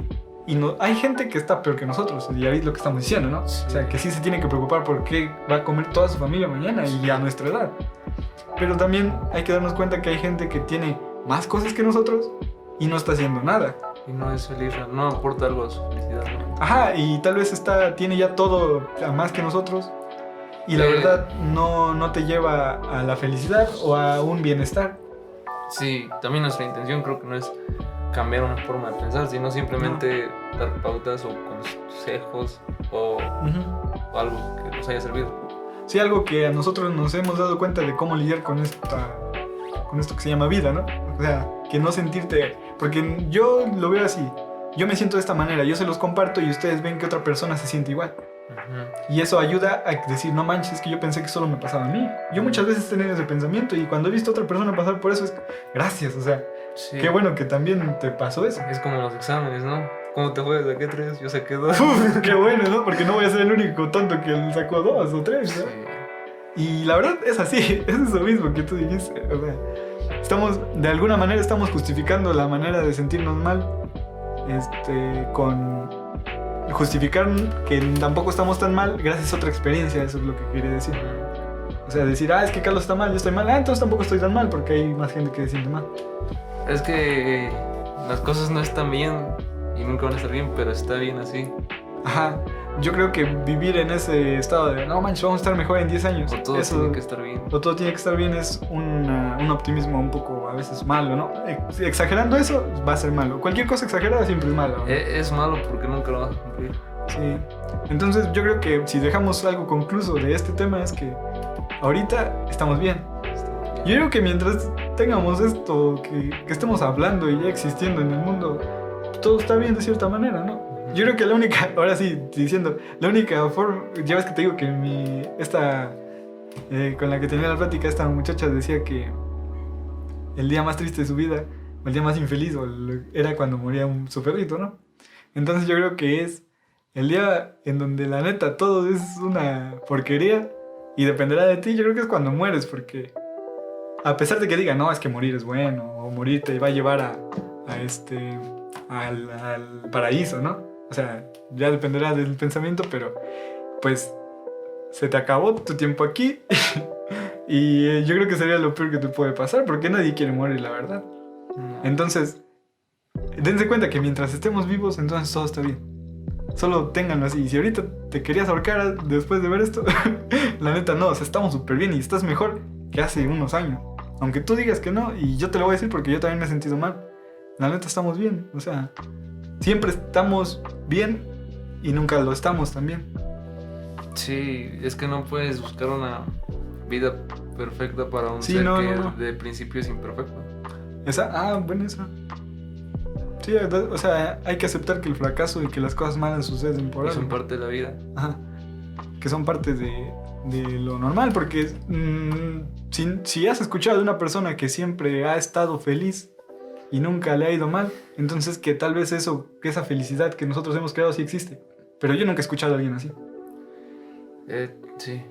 no, hay gente que está peor que nosotros, y ahí es lo que estamos diciendo, ¿no? Sí. O sea, que sí se tiene que preocupar por qué va a comer toda su familia mañana y a nuestra edad. Pero también hay que darnos cuenta que hay gente que tiene más cosas que nosotros y no está haciendo nada. Y no es feliz, no aporta algo a su felicidad, ¿no? Ajá, y tal vez tiene ya todo más que nosotros y la verdad no te lleva a la felicidad o a un bienestar. Sí, también nuestra intención creo que no es cambiar una forma de pensar, sino simplemente dar pautas o consejos o algo que nos haya servido. Sí, algo que a nosotros nos hemos dado cuenta de cómo lidiar con esto que se llama vida, ¿no? O sea, que no sentirte... Porque yo lo veo así, yo me siento de esta manera, yo se los comparto y ustedes ven que otra persona se siente igual. Y eso ayuda a decir, no manches, es que yo pensé que solo me pasaba a mí. Yo muchas veces he tenido ese pensamiento y cuando he visto a otra persona pasar por eso es gracias, o sea, sí. Qué bueno que también te pasó eso. Es como los exámenes, ¿no? ¿Cómo te fue? ¿Saqué 3? Yo saqué 2. Qué bueno, ¿no? Porque no voy a ser el único tonto que sacó 2 o 3, ¿no? Sí. Y la verdad es así, es eso mismo que tú dijiste, o sea, de alguna manera estamos justificando la manera de sentirnos mal, con justificar que tampoco estamos tan mal gracias a otra experiencia, eso es lo que quería decir. O sea, decir, es que Carlos está mal, yo estoy mal, entonces tampoco estoy tan mal porque hay más gente que se siente mal. Es que las cosas no están bien y nunca van a estar bien, pero está bien así. Ajá, yo creo que vivir en ese estado de no manches, vamos a estar mejor en 10 años. O todo tiene que estar bien. O todo tiene que estar bien es un optimismo un poco a veces malo, ¿no? Exagerando eso va a ser malo. Cualquier cosa exagerada siempre es malo, ¿no? Es malo porque nunca lo vas a cumplir. Sí, entonces yo creo que si dejamos algo concluso de este tema es que ahorita estamos bien. Yo creo que mientras tengamos esto que estemos hablando y ya existiendo en el mundo, todo está bien de cierta manera, ¿no? Yo creo que la única, ahora sí, diciendo, la única forma, ya ves que te digo que con la que tenía la plática, esta muchacha decía que el día más triste de su vida, o el día más infeliz, era cuando moría su perrito, ¿no? Entonces yo creo que es el día en donde la neta todo es una porquería y dependerá de ti, yo creo que es cuando mueres, porque a pesar de que digan, no, es que morir es bueno, o morir te va a llevar al paraíso, ¿no? O sea, ya dependerá del pensamiento, pero pues se te acabó tu tiempo aquí y yo creo que sería lo peor que te puede pasar porque nadie quiere morir, la verdad. Entonces, dense cuenta que mientras estemos vivos, entonces todo está bien. Solo ténganlo así. Y si ahorita te querías ahorcar después de ver esto, la neta no, o sea, estamos súper bien y estás mejor que hace unos años. Aunque tú digas que no, y yo te lo voy a decir porque yo también me he sentido mal. La neta estamos bien, o sea, siempre estamos bien y nunca lo estamos también. Sí, es que no puedes buscar una vida perfecta para un ser que de principio es imperfecto. Esa, bueno, esa. Sí, o sea, hay que aceptar que el fracaso y que las cosas malas suceden por Y algo. son parte de la vida. Ajá. Que son parte de lo normal, porque si has escuchado de una persona que siempre ha estado feliz y nunca le ha ido mal, entonces que tal vez esa felicidad que nosotros hemos creado sí existe. Pero yo nunca he escuchado a alguien así. Sí,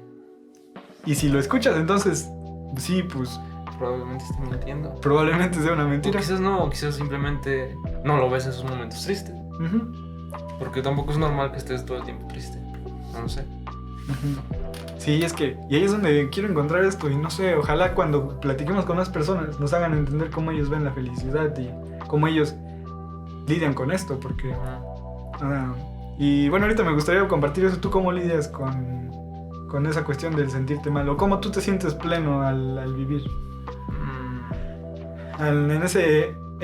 Y si lo escuchas, entonces sí, pues probablemente esté mintiendo. probablemente sea una O mentira. quizás no, o quizás simplemente no lo ves en esos momentos tristes. Ujú, Porque tampoco es normal que estés todo el tiempo triste. No lo sé. ujú. Sí, es que, y ahí es donde quiero encontrar esto, y no sé, ojalá cuando platiquemos con las personas nos hagan entender cómo ellos ven la felicidad y cómo ellos lidian con esto, porque... y bueno, ahorita me gustaría compartir eso. ¿Tú cómo lidias con esa cuestión del sentirte mal? ¿O cómo tú te sientes pleno al vivir? En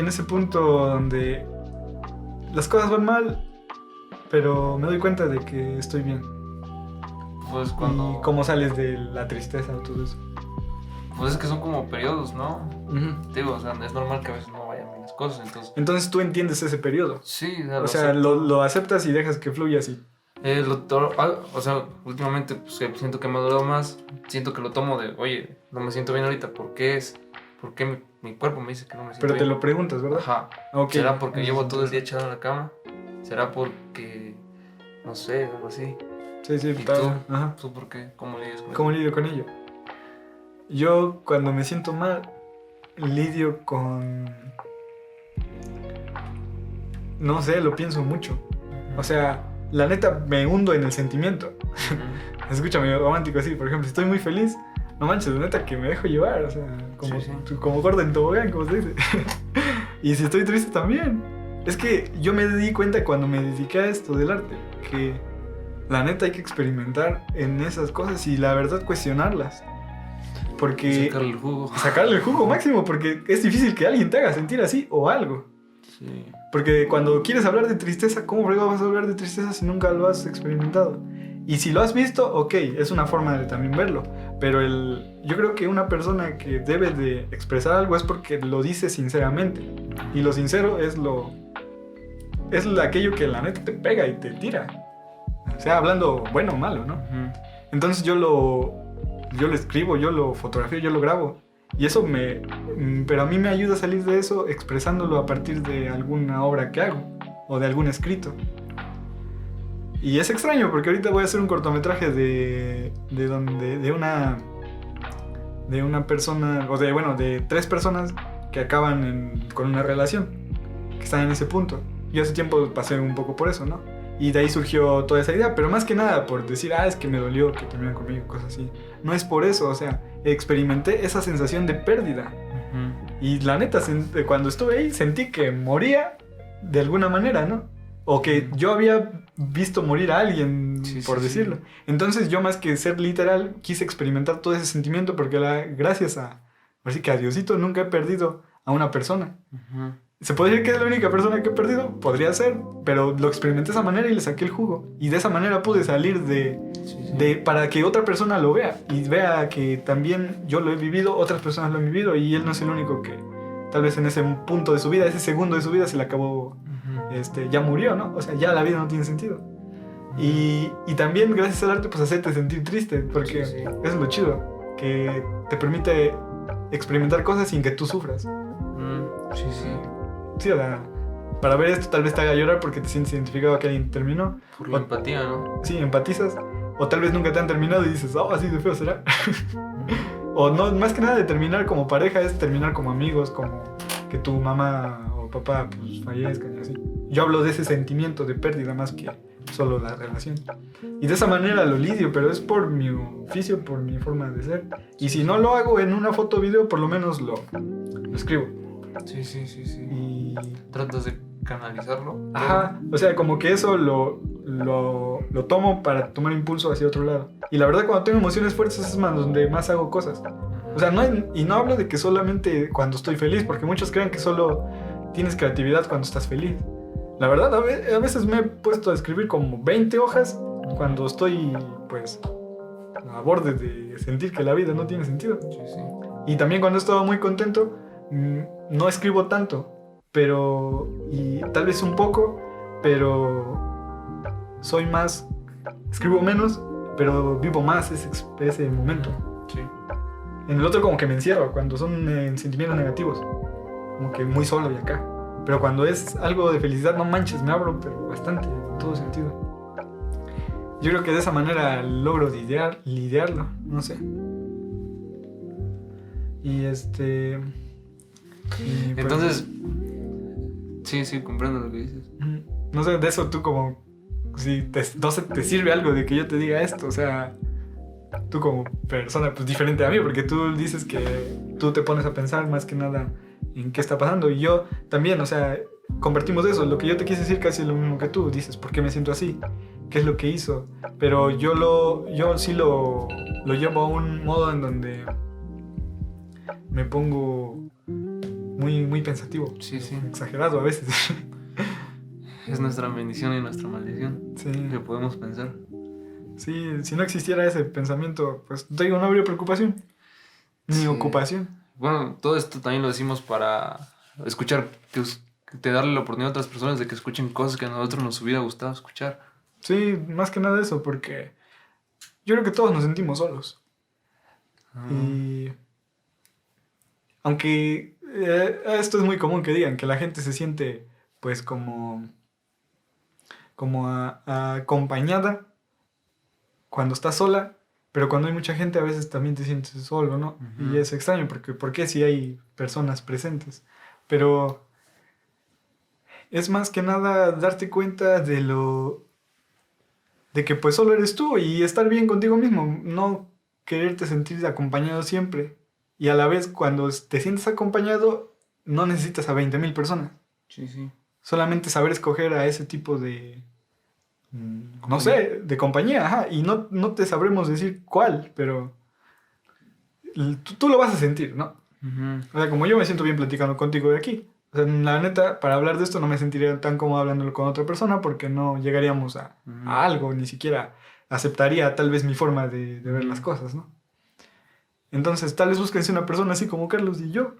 ese punto donde las cosas van mal, pero me doy cuenta de que estoy bien. Pues cuando... ¿Y cómo sales de la tristeza o todo eso? Pues es que son como periodos, ¿no? Ujú. Digo, o sea, es normal que a veces no vayan bien las cosas, entonces... Entonces tú entiendes ese periodo. Sí, O sea, lo aceptas y dejas que fluya así. o sea, últimamente pues, siento que he madurado más, siento que lo tomo de, oye, no me siento bien ahorita, ¿por qué es? ¿Por qué mi cuerpo me dice que no me siento Pero bien? te lo preguntas, ¿verdad? Ajá. Ok. ¿Será porque Eso llevo es todo el día echado en la cama? ¿Será porque, no sé, algo así? Sí, sí, ¿Y está. tú? Ajá. ¿Tú por qué? ¿Cómo lidias con ¿Cómo lidio con ello? Yo cuando me siento mal, lidio con... No sé, lo pienso mucho. O sea, la neta me hundo en el sentimiento. Escúchame, romántico así. Por ejemplo, si estoy muy feliz, no manches, la neta que me dejo llevar. O sea, como, Sí, sí. como gordo en tobogán, como se dice. Y si estoy triste también. Es que yo me di cuenta cuando me dediqué a esto del arte, que la neta hay que experimentar en esas cosas y la verdad cuestionarlas. Porque... Sacarle el jugo. Sacarle el jugo máximo, porque es difícil que alguien te haga sentir así o algo. Sí. Porque cuando quieres hablar de tristeza, ¿cómo fregado vas a hablar de tristeza si nunca lo has experimentado? Y si lo has visto, ok, es una forma de también verlo. Pero yo creo que una persona que debe de expresar algo es porque lo dice sinceramente. Y lo sincero es aquello que la neta te pega y te tira. O sea, hablando bueno o malo, ¿no? Entonces yo lo escribo, yo lo fotografío, yo lo grabo. Y eso pero a mí me ayuda a salir de eso expresándolo a partir de alguna obra que hago o de algún escrito. Y es extraño porque ahorita voy a hacer un cortometraje de una persona, o de 3 personas que acaban con una relación, que están en ese punto. Yo hace tiempo pasé un poco por eso, ¿no? Y de ahí surgió toda esa idea, pero más que nada por decir, es que me dolió que terminaran conmigo, cosas así. No es por eso, o sea, experimenté esa sensación de pérdida. Y la neta, cuando estuve ahí, sentí que moría de alguna manera, ¿no? O que yo había visto morir a alguien, por decirlo. Entonces yo, más que ser literal, quise experimentar todo ese sentimiento porque gracias así que a Diosito nunca he perdido a una persona. ¿Se podría decir que es la única persona que he perdido? Podría ser, pero lo experimenté de esa manera y le saqué el jugo. Y de esa manera pude salir para que otra persona lo vea y vea que también yo lo he vivido, otras personas lo han vivido y él no es el único que tal vez en ese punto de su vida, ese segundo de su vida se le acabó, ya murió, ¿no? O sea, ya la vida no tiene sentido. Y también gracias al arte pues hacerte sentir triste, porque eso es lo chido, que te permite experimentar cosas sin que tú sufras. Sí, o sea, para ver esto tal vez te haga llorar porque te sientes identificado a que alguien terminó. Por la empatía, ¿no? Sí, empatizas. O tal vez nunca te han terminado y dices, así de feo será. O no, más que nada de terminar como pareja es terminar como amigos, como que tu mamá o papá pues fallezcan y así. Yo hablo de ese sentimiento de pérdida más que solo la relación. Y de esa manera lo lidio, pero es por mi oficio, por mi forma de ser. Y si no lo hago en una foto o video, por lo menos lo escribo. Sí. Y tratas de canalizarlo. Ajá, o sea, como que eso lo tomo para tomar impulso hacia otro lado. Y la verdad, cuando tengo emociones fuertes es más donde más hago cosas. O sea, no hablo de que solamente cuando estoy feliz, porque muchos creen que solo tienes creatividad cuando estás feliz. La verdad, a veces me he puesto a escribir como 20 hojas cuando estoy, pues, a borde de sentir que la vida no tiene sentido. Sí. Y también cuando he estado muy contento, no escribo tanto, pero, y tal vez un poco, pero soy más, escribo menos, pero vivo más ese momento. Sí. En el otro como que me encierro, cuando son sentimientos negativos, como que muy solo y acá. Pero cuando es algo de felicidad, no manches, me abro, pero bastante, en todo sentido. Yo creo que de esa manera logro lidiarlo, no sé. Y pues, Entonces, sí, comprendo lo que dices. no sé, de eso tú como, si no sé, te sirve algo de que yo te diga esto, o sea, tú como persona pues diferente a mí, porque tú dices que tú te pones a pensar más que nada en qué está pasando, y yo también, o sea, compartimos eso. Lo que yo te quise decir casi es lo mismo que tú dices, ¿por qué me siento así? ¿Qué es lo que hizo? Pero yo sí lo llevo a un modo en donde me pongo muy, muy pensativo. Sí. Exagerado a veces. Es nuestra bendición y nuestra maldición. Sí. Que podemos pensar. Sí, si no existiera ese pensamiento, pues te digo, no habría preocupación. Ni Sí. ocupación. Bueno, todo esto también lo decimos para escuchar, de darle la oportunidad a otras personas de que escuchen cosas que a nosotros nos hubiera gustado escuchar. Sí, más que nada eso, porque yo creo que todos nos sentimos solos. Y aunque esto es muy común que digan que la gente se siente pues como acompañada cuando está sola, pero cuando hay mucha gente a veces también te sientes solo, ¿no? Uh-huh. Y es extraño porque ¿por qué si hay personas presentes? Pero es más que nada darte cuenta de que pues solo eres tú y estar bien contigo mismo, no quererte sentir acompañado siempre. Y a la vez cuando te sientes acompañado no necesitas a 20,000 personas. Sí. Solamente saber escoger a ese tipo de, no sé, de compañía, ajá. Y no te sabremos decir cuál, pero tú lo vas a sentir, ¿no? Uh-huh. O sea, como yo me siento bien platicando contigo de aquí. O sea, la neta, para hablar de esto no me sentiría tan cómodo hablándolo con otra persona porque no llegaríamos a algo, ni siquiera aceptaría tal vez mi forma de ver las cosas, ¿no? Entonces, tal vez búsquense una persona así como Carlos y yo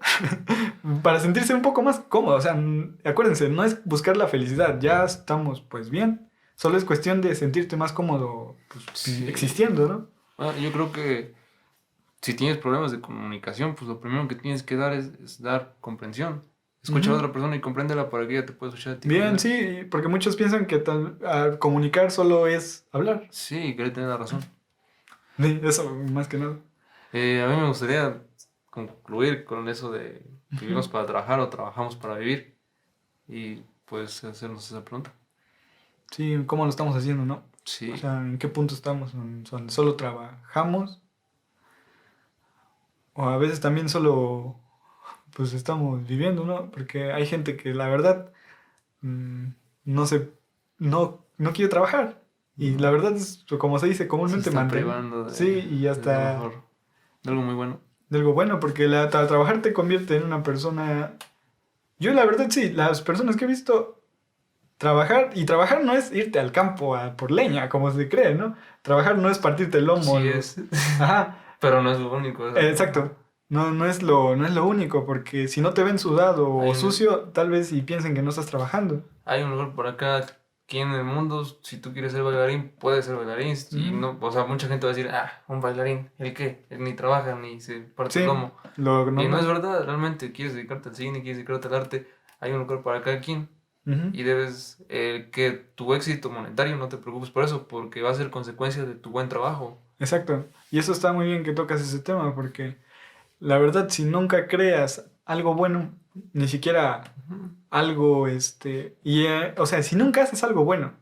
para sentirse un poco más cómodo. O sea, acuérdense, no es buscar la felicidad, ya estamos pues bien. Solo es cuestión de sentirte más cómodo pues, existiendo, ¿no? Bueno, yo creo que si tienes problemas de comunicación, pues lo primero que tienes que dar es dar comprensión. Escucha a la otra persona y compréndela para que ella te pueda escuchar a ti. Bien, sí, porque muchos piensan que comunicar solo es hablar. Sí, querer tener la razón. Sí, eso, más que nada. A mí me gustaría concluir con eso de vivimos para trabajar o trabajamos para vivir. Y pues hacernos esa pregunta. Sí, ¿cómo lo estamos haciendo, no? Sí. O sea, ¿en qué punto estamos? ¿Son solo trabajamos? O a veces también solo pues estamos viviendo, ¿no? Porque hay gente que la verdad no quiere trabajar. Y la verdad es, como se dice comúnmente, se está privando de, sí, y hasta de algo muy bueno. De algo bueno, porque trabajar te convierte en una persona. Yo la verdad sí, las personas que he visto trabajar no es irte al campo por leña, como se cree, ¿no? Trabajar no es partirte el lomo. Sí es. Ajá. Pero no es lo único. Exacto. No es lo único, porque si no te ven sudado o sucio, tal vez y piensen que no estás trabajando. Hay un lugar por acá, aquí en el mundo, si tú quieres ser bailarín, puedes ser bailarín. Y no, o sea, mucha gente va a decir, un bailarín, ¿el qué? Él ni trabaja, ni se parte el lomo. Y no es verdad, realmente quieres dedicarte al cine, quieres dedicarte al arte, hay un lugar para cada quien. Y debes que tu éxito monetario, no te preocupes por eso, porque va a ser consecuencia de tu buen trabajo. Exacto. Y eso está muy bien que tocas ese tema, porque la verdad, si nunca creas algo bueno, ni siquiera algo, o sea, si nunca haces algo bueno,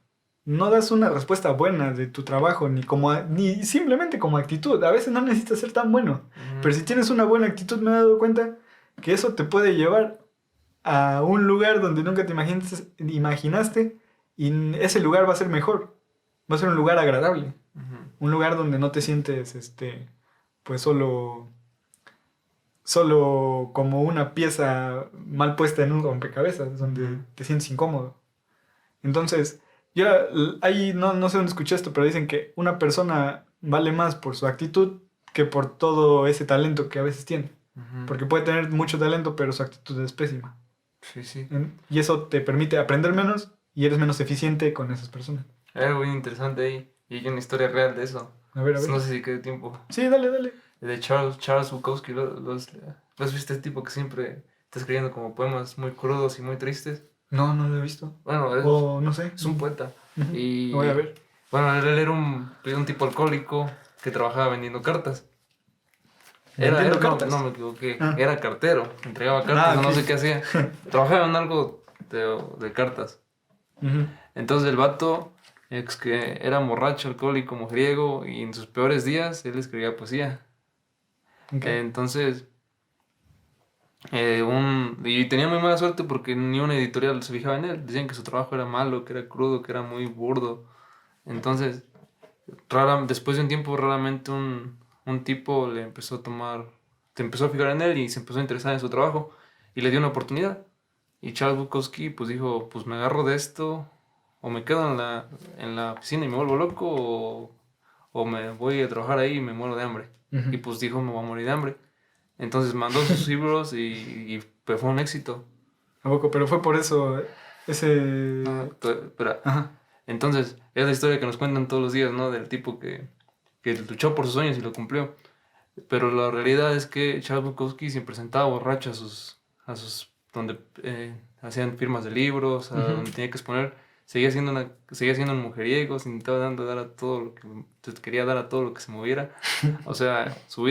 no das una respuesta buena de tu trabajo, ni simplemente como actitud. A veces no necesitas ser tan bueno, pero si tienes una buena actitud, me he dado cuenta que eso te puede llevar a un lugar donde nunca te imaginaste, y ese lugar va a ser mejor, va a ser un lugar agradable, un lugar donde no te sientes, pues solo como una pieza mal puesta en un rompecabezas, donde te sientes incómodo. Entonces, yo ahí no sé dónde escuché esto, pero dicen que una persona vale más por su actitud que por todo ese talento que a veces tiene. Porque puede tener mucho talento, pero su actitud es pésima. Sí, sí. Y eso te permite aprender menos y eres menos eficiente con esas personas. Hay algo bien interesante ahí. Y hay una historia real de eso. A ver. No sé si quede tiempo. Sí, dale. De Charles Bukowski. ¿Los viste? El tipo que siempre está escribiendo como poemas muy crudos y muy tristes. No lo he visto. Bueno, no sé. es un poeta. Ujú. Y Lo voy a ver. bueno, él era un tipo alcohólico que trabajaba vendiendo cartas. ¿Vendiendo cartas? No me equivoqué. Ah. Era cartero. Entregaba cartas, ok. no sé qué hacía. Trabajaba en algo de cartas. Ujú. Entonces el vato que era borracho, alcohólico, mujeriego, y en sus peores días él escribía poesía. Ok. Entonces, y tenía muy mala suerte porque ni una editorial se fijaba en él. Decían que su trabajo era malo, que era crudo, que era muy burdo. Entonces, después de un tiempo, raramente un tipo se empezó a fijar en él y se empezó a interesar en su trabajo y le dio una oportunidad. Y Charles Bukowski pues dijo, pues me agarro de esto, o me quedo en la oficina y me vuelvo loco, o me voy a trabajar ahí y me muero de hambre. Ujú. Y pues dijo, me voy a morir de hambre. Entonces mandó sus libros y pues fue un éxito. ¿A poco? Pero fue por eso ese... Espera. Ajá. Entonces, es la historia que nos cuentan todos los días, ¿no? Del tipo que luchó por sus sueños y lo cumplió. Pero la realidad es que Charles Bukowski siempre sentaba borracho a sus donde hacían firmas de libros, a donde tenía que exponer. Seguía siendo un mujeriego, se intentaba dar a todo lo que quería dar a todo lo que se moviera. O sea, su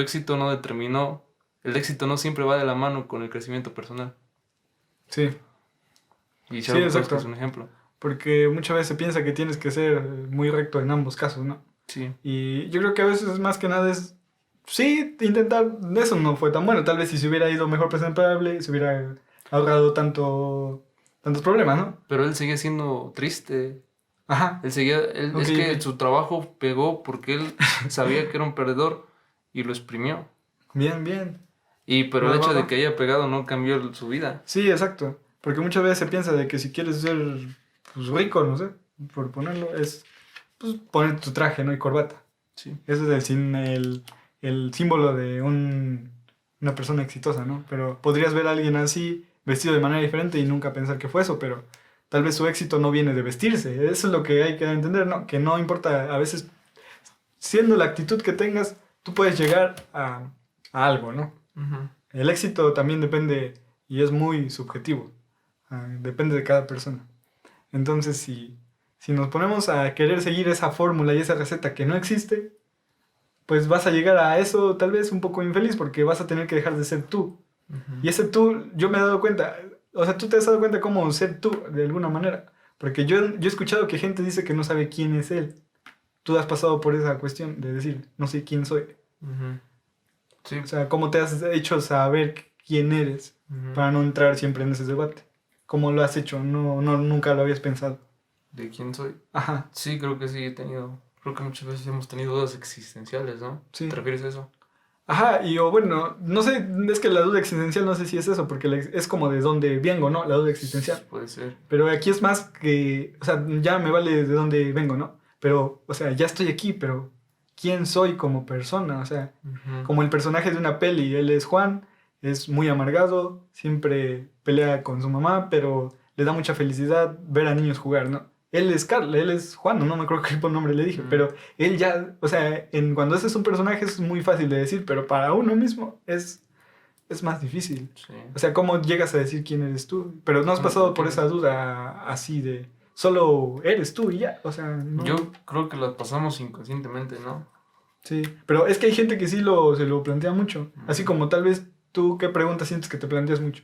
éxito no determinó, el éxito no siempre va de la mano con el crecimiento personal. Sí. Y Charles Bukowski exacto. es un ejemplo. Porque muchas veces se piensa que tienes que ser muy recto en ambos casos, ¿no? Sí. Y yo creo que a veces más que nada es... Sí, intentar... Eso no fue tan bueno. Tal vez si se hubiera ido mejor presentable, se hubiera ahorrado tantos problemas, ¿no? Pero él seguía siendo triste. Ajá. Es que su trabajo pegó porque él sabía que era un perdedor y lo exprimió. Bien. Pero el hecho de que haya pegado no cambió su vida. Sí, exacto. Porque muchas veces se piensa de que si quieres ser pues, rico, no sé, por ponerlo, es pues, poner tu traje, ¿no? Y corbata. Sí. Ese es el símbolo de una persona exitosa, ¿no? Pero podrías ver a alguien así, vestido de manera diferente y nunca pensar que fue eso, pero tal vez su éxito no viene de vestirse. Eso es lo que hay que entender, ¿no? Que no importa, a veces, siendo la actitud que tengas, tú puedes llegar a algo, ¿no? Uh-huh. El éxito también depende y es muy subjetivo. Depende de cada persona. Entonces, si nos ponemos a querer seguir esa fórmula y esa receta que no existe, pues vas a llegar a eso tal vez un poco infeliz porque vas a tener que dejar de ser tú. Uh-huh. Y ese tú, yo me he dado cuenta, o sea, tú te has dado cuenta cómo ser tú de alguna manera. Porque yo he escuchado que gente dice que no sabe quién es él. Tú has pasado por esa cuestión de decir, no sé quién soy. Uh-huh. Sí. O sea, cómo te has hecho saber quién eres para no entrar siempre en ese debate. ¿Cómo lo has hecho? Nunca lo habías pensado. ¿De quién soy? Ajá. Sí, creo que sí creo que muchas veces hemos tenido dudas existenciales, ¿no? Sí. ¿Te refieres a eso? Ajá, bueno, no sé, es que la duda existencial no sé si es eso, porque es como de dónde vengo, ¿no? La duda existencial. Puede ser. Pero aquí es más que, o sea, ya me vale de dónde vengo, ¿no? Pero, o sea, ya estoy aquí, pero ¿quién soy como persona? O sea, como el personaje de una peli, él es Juan, es muy amargado, siempre pelea con su mamá, pero le da mucha felicidad ver a niños jugar, ¿no? Él es él es Juan, no me acuerdo qué nombre le dije, pero él ya, o sea, cuando ese es un personaje es muy fácil de decir, pero para uno mismo es más difícil. Sí. O sea, ¿cómo llegas a decir quién eres tú? Pero no has pasado por esa duda así de, solo eres tú y ya, o sea, no. Yo creo que la pasamos inconscientemente, ¿no? Sí, pero es que hay gente que sí se lo plantea mucho, así como tal vez tú, ¿qué preguntas sientes que te planteas mucho?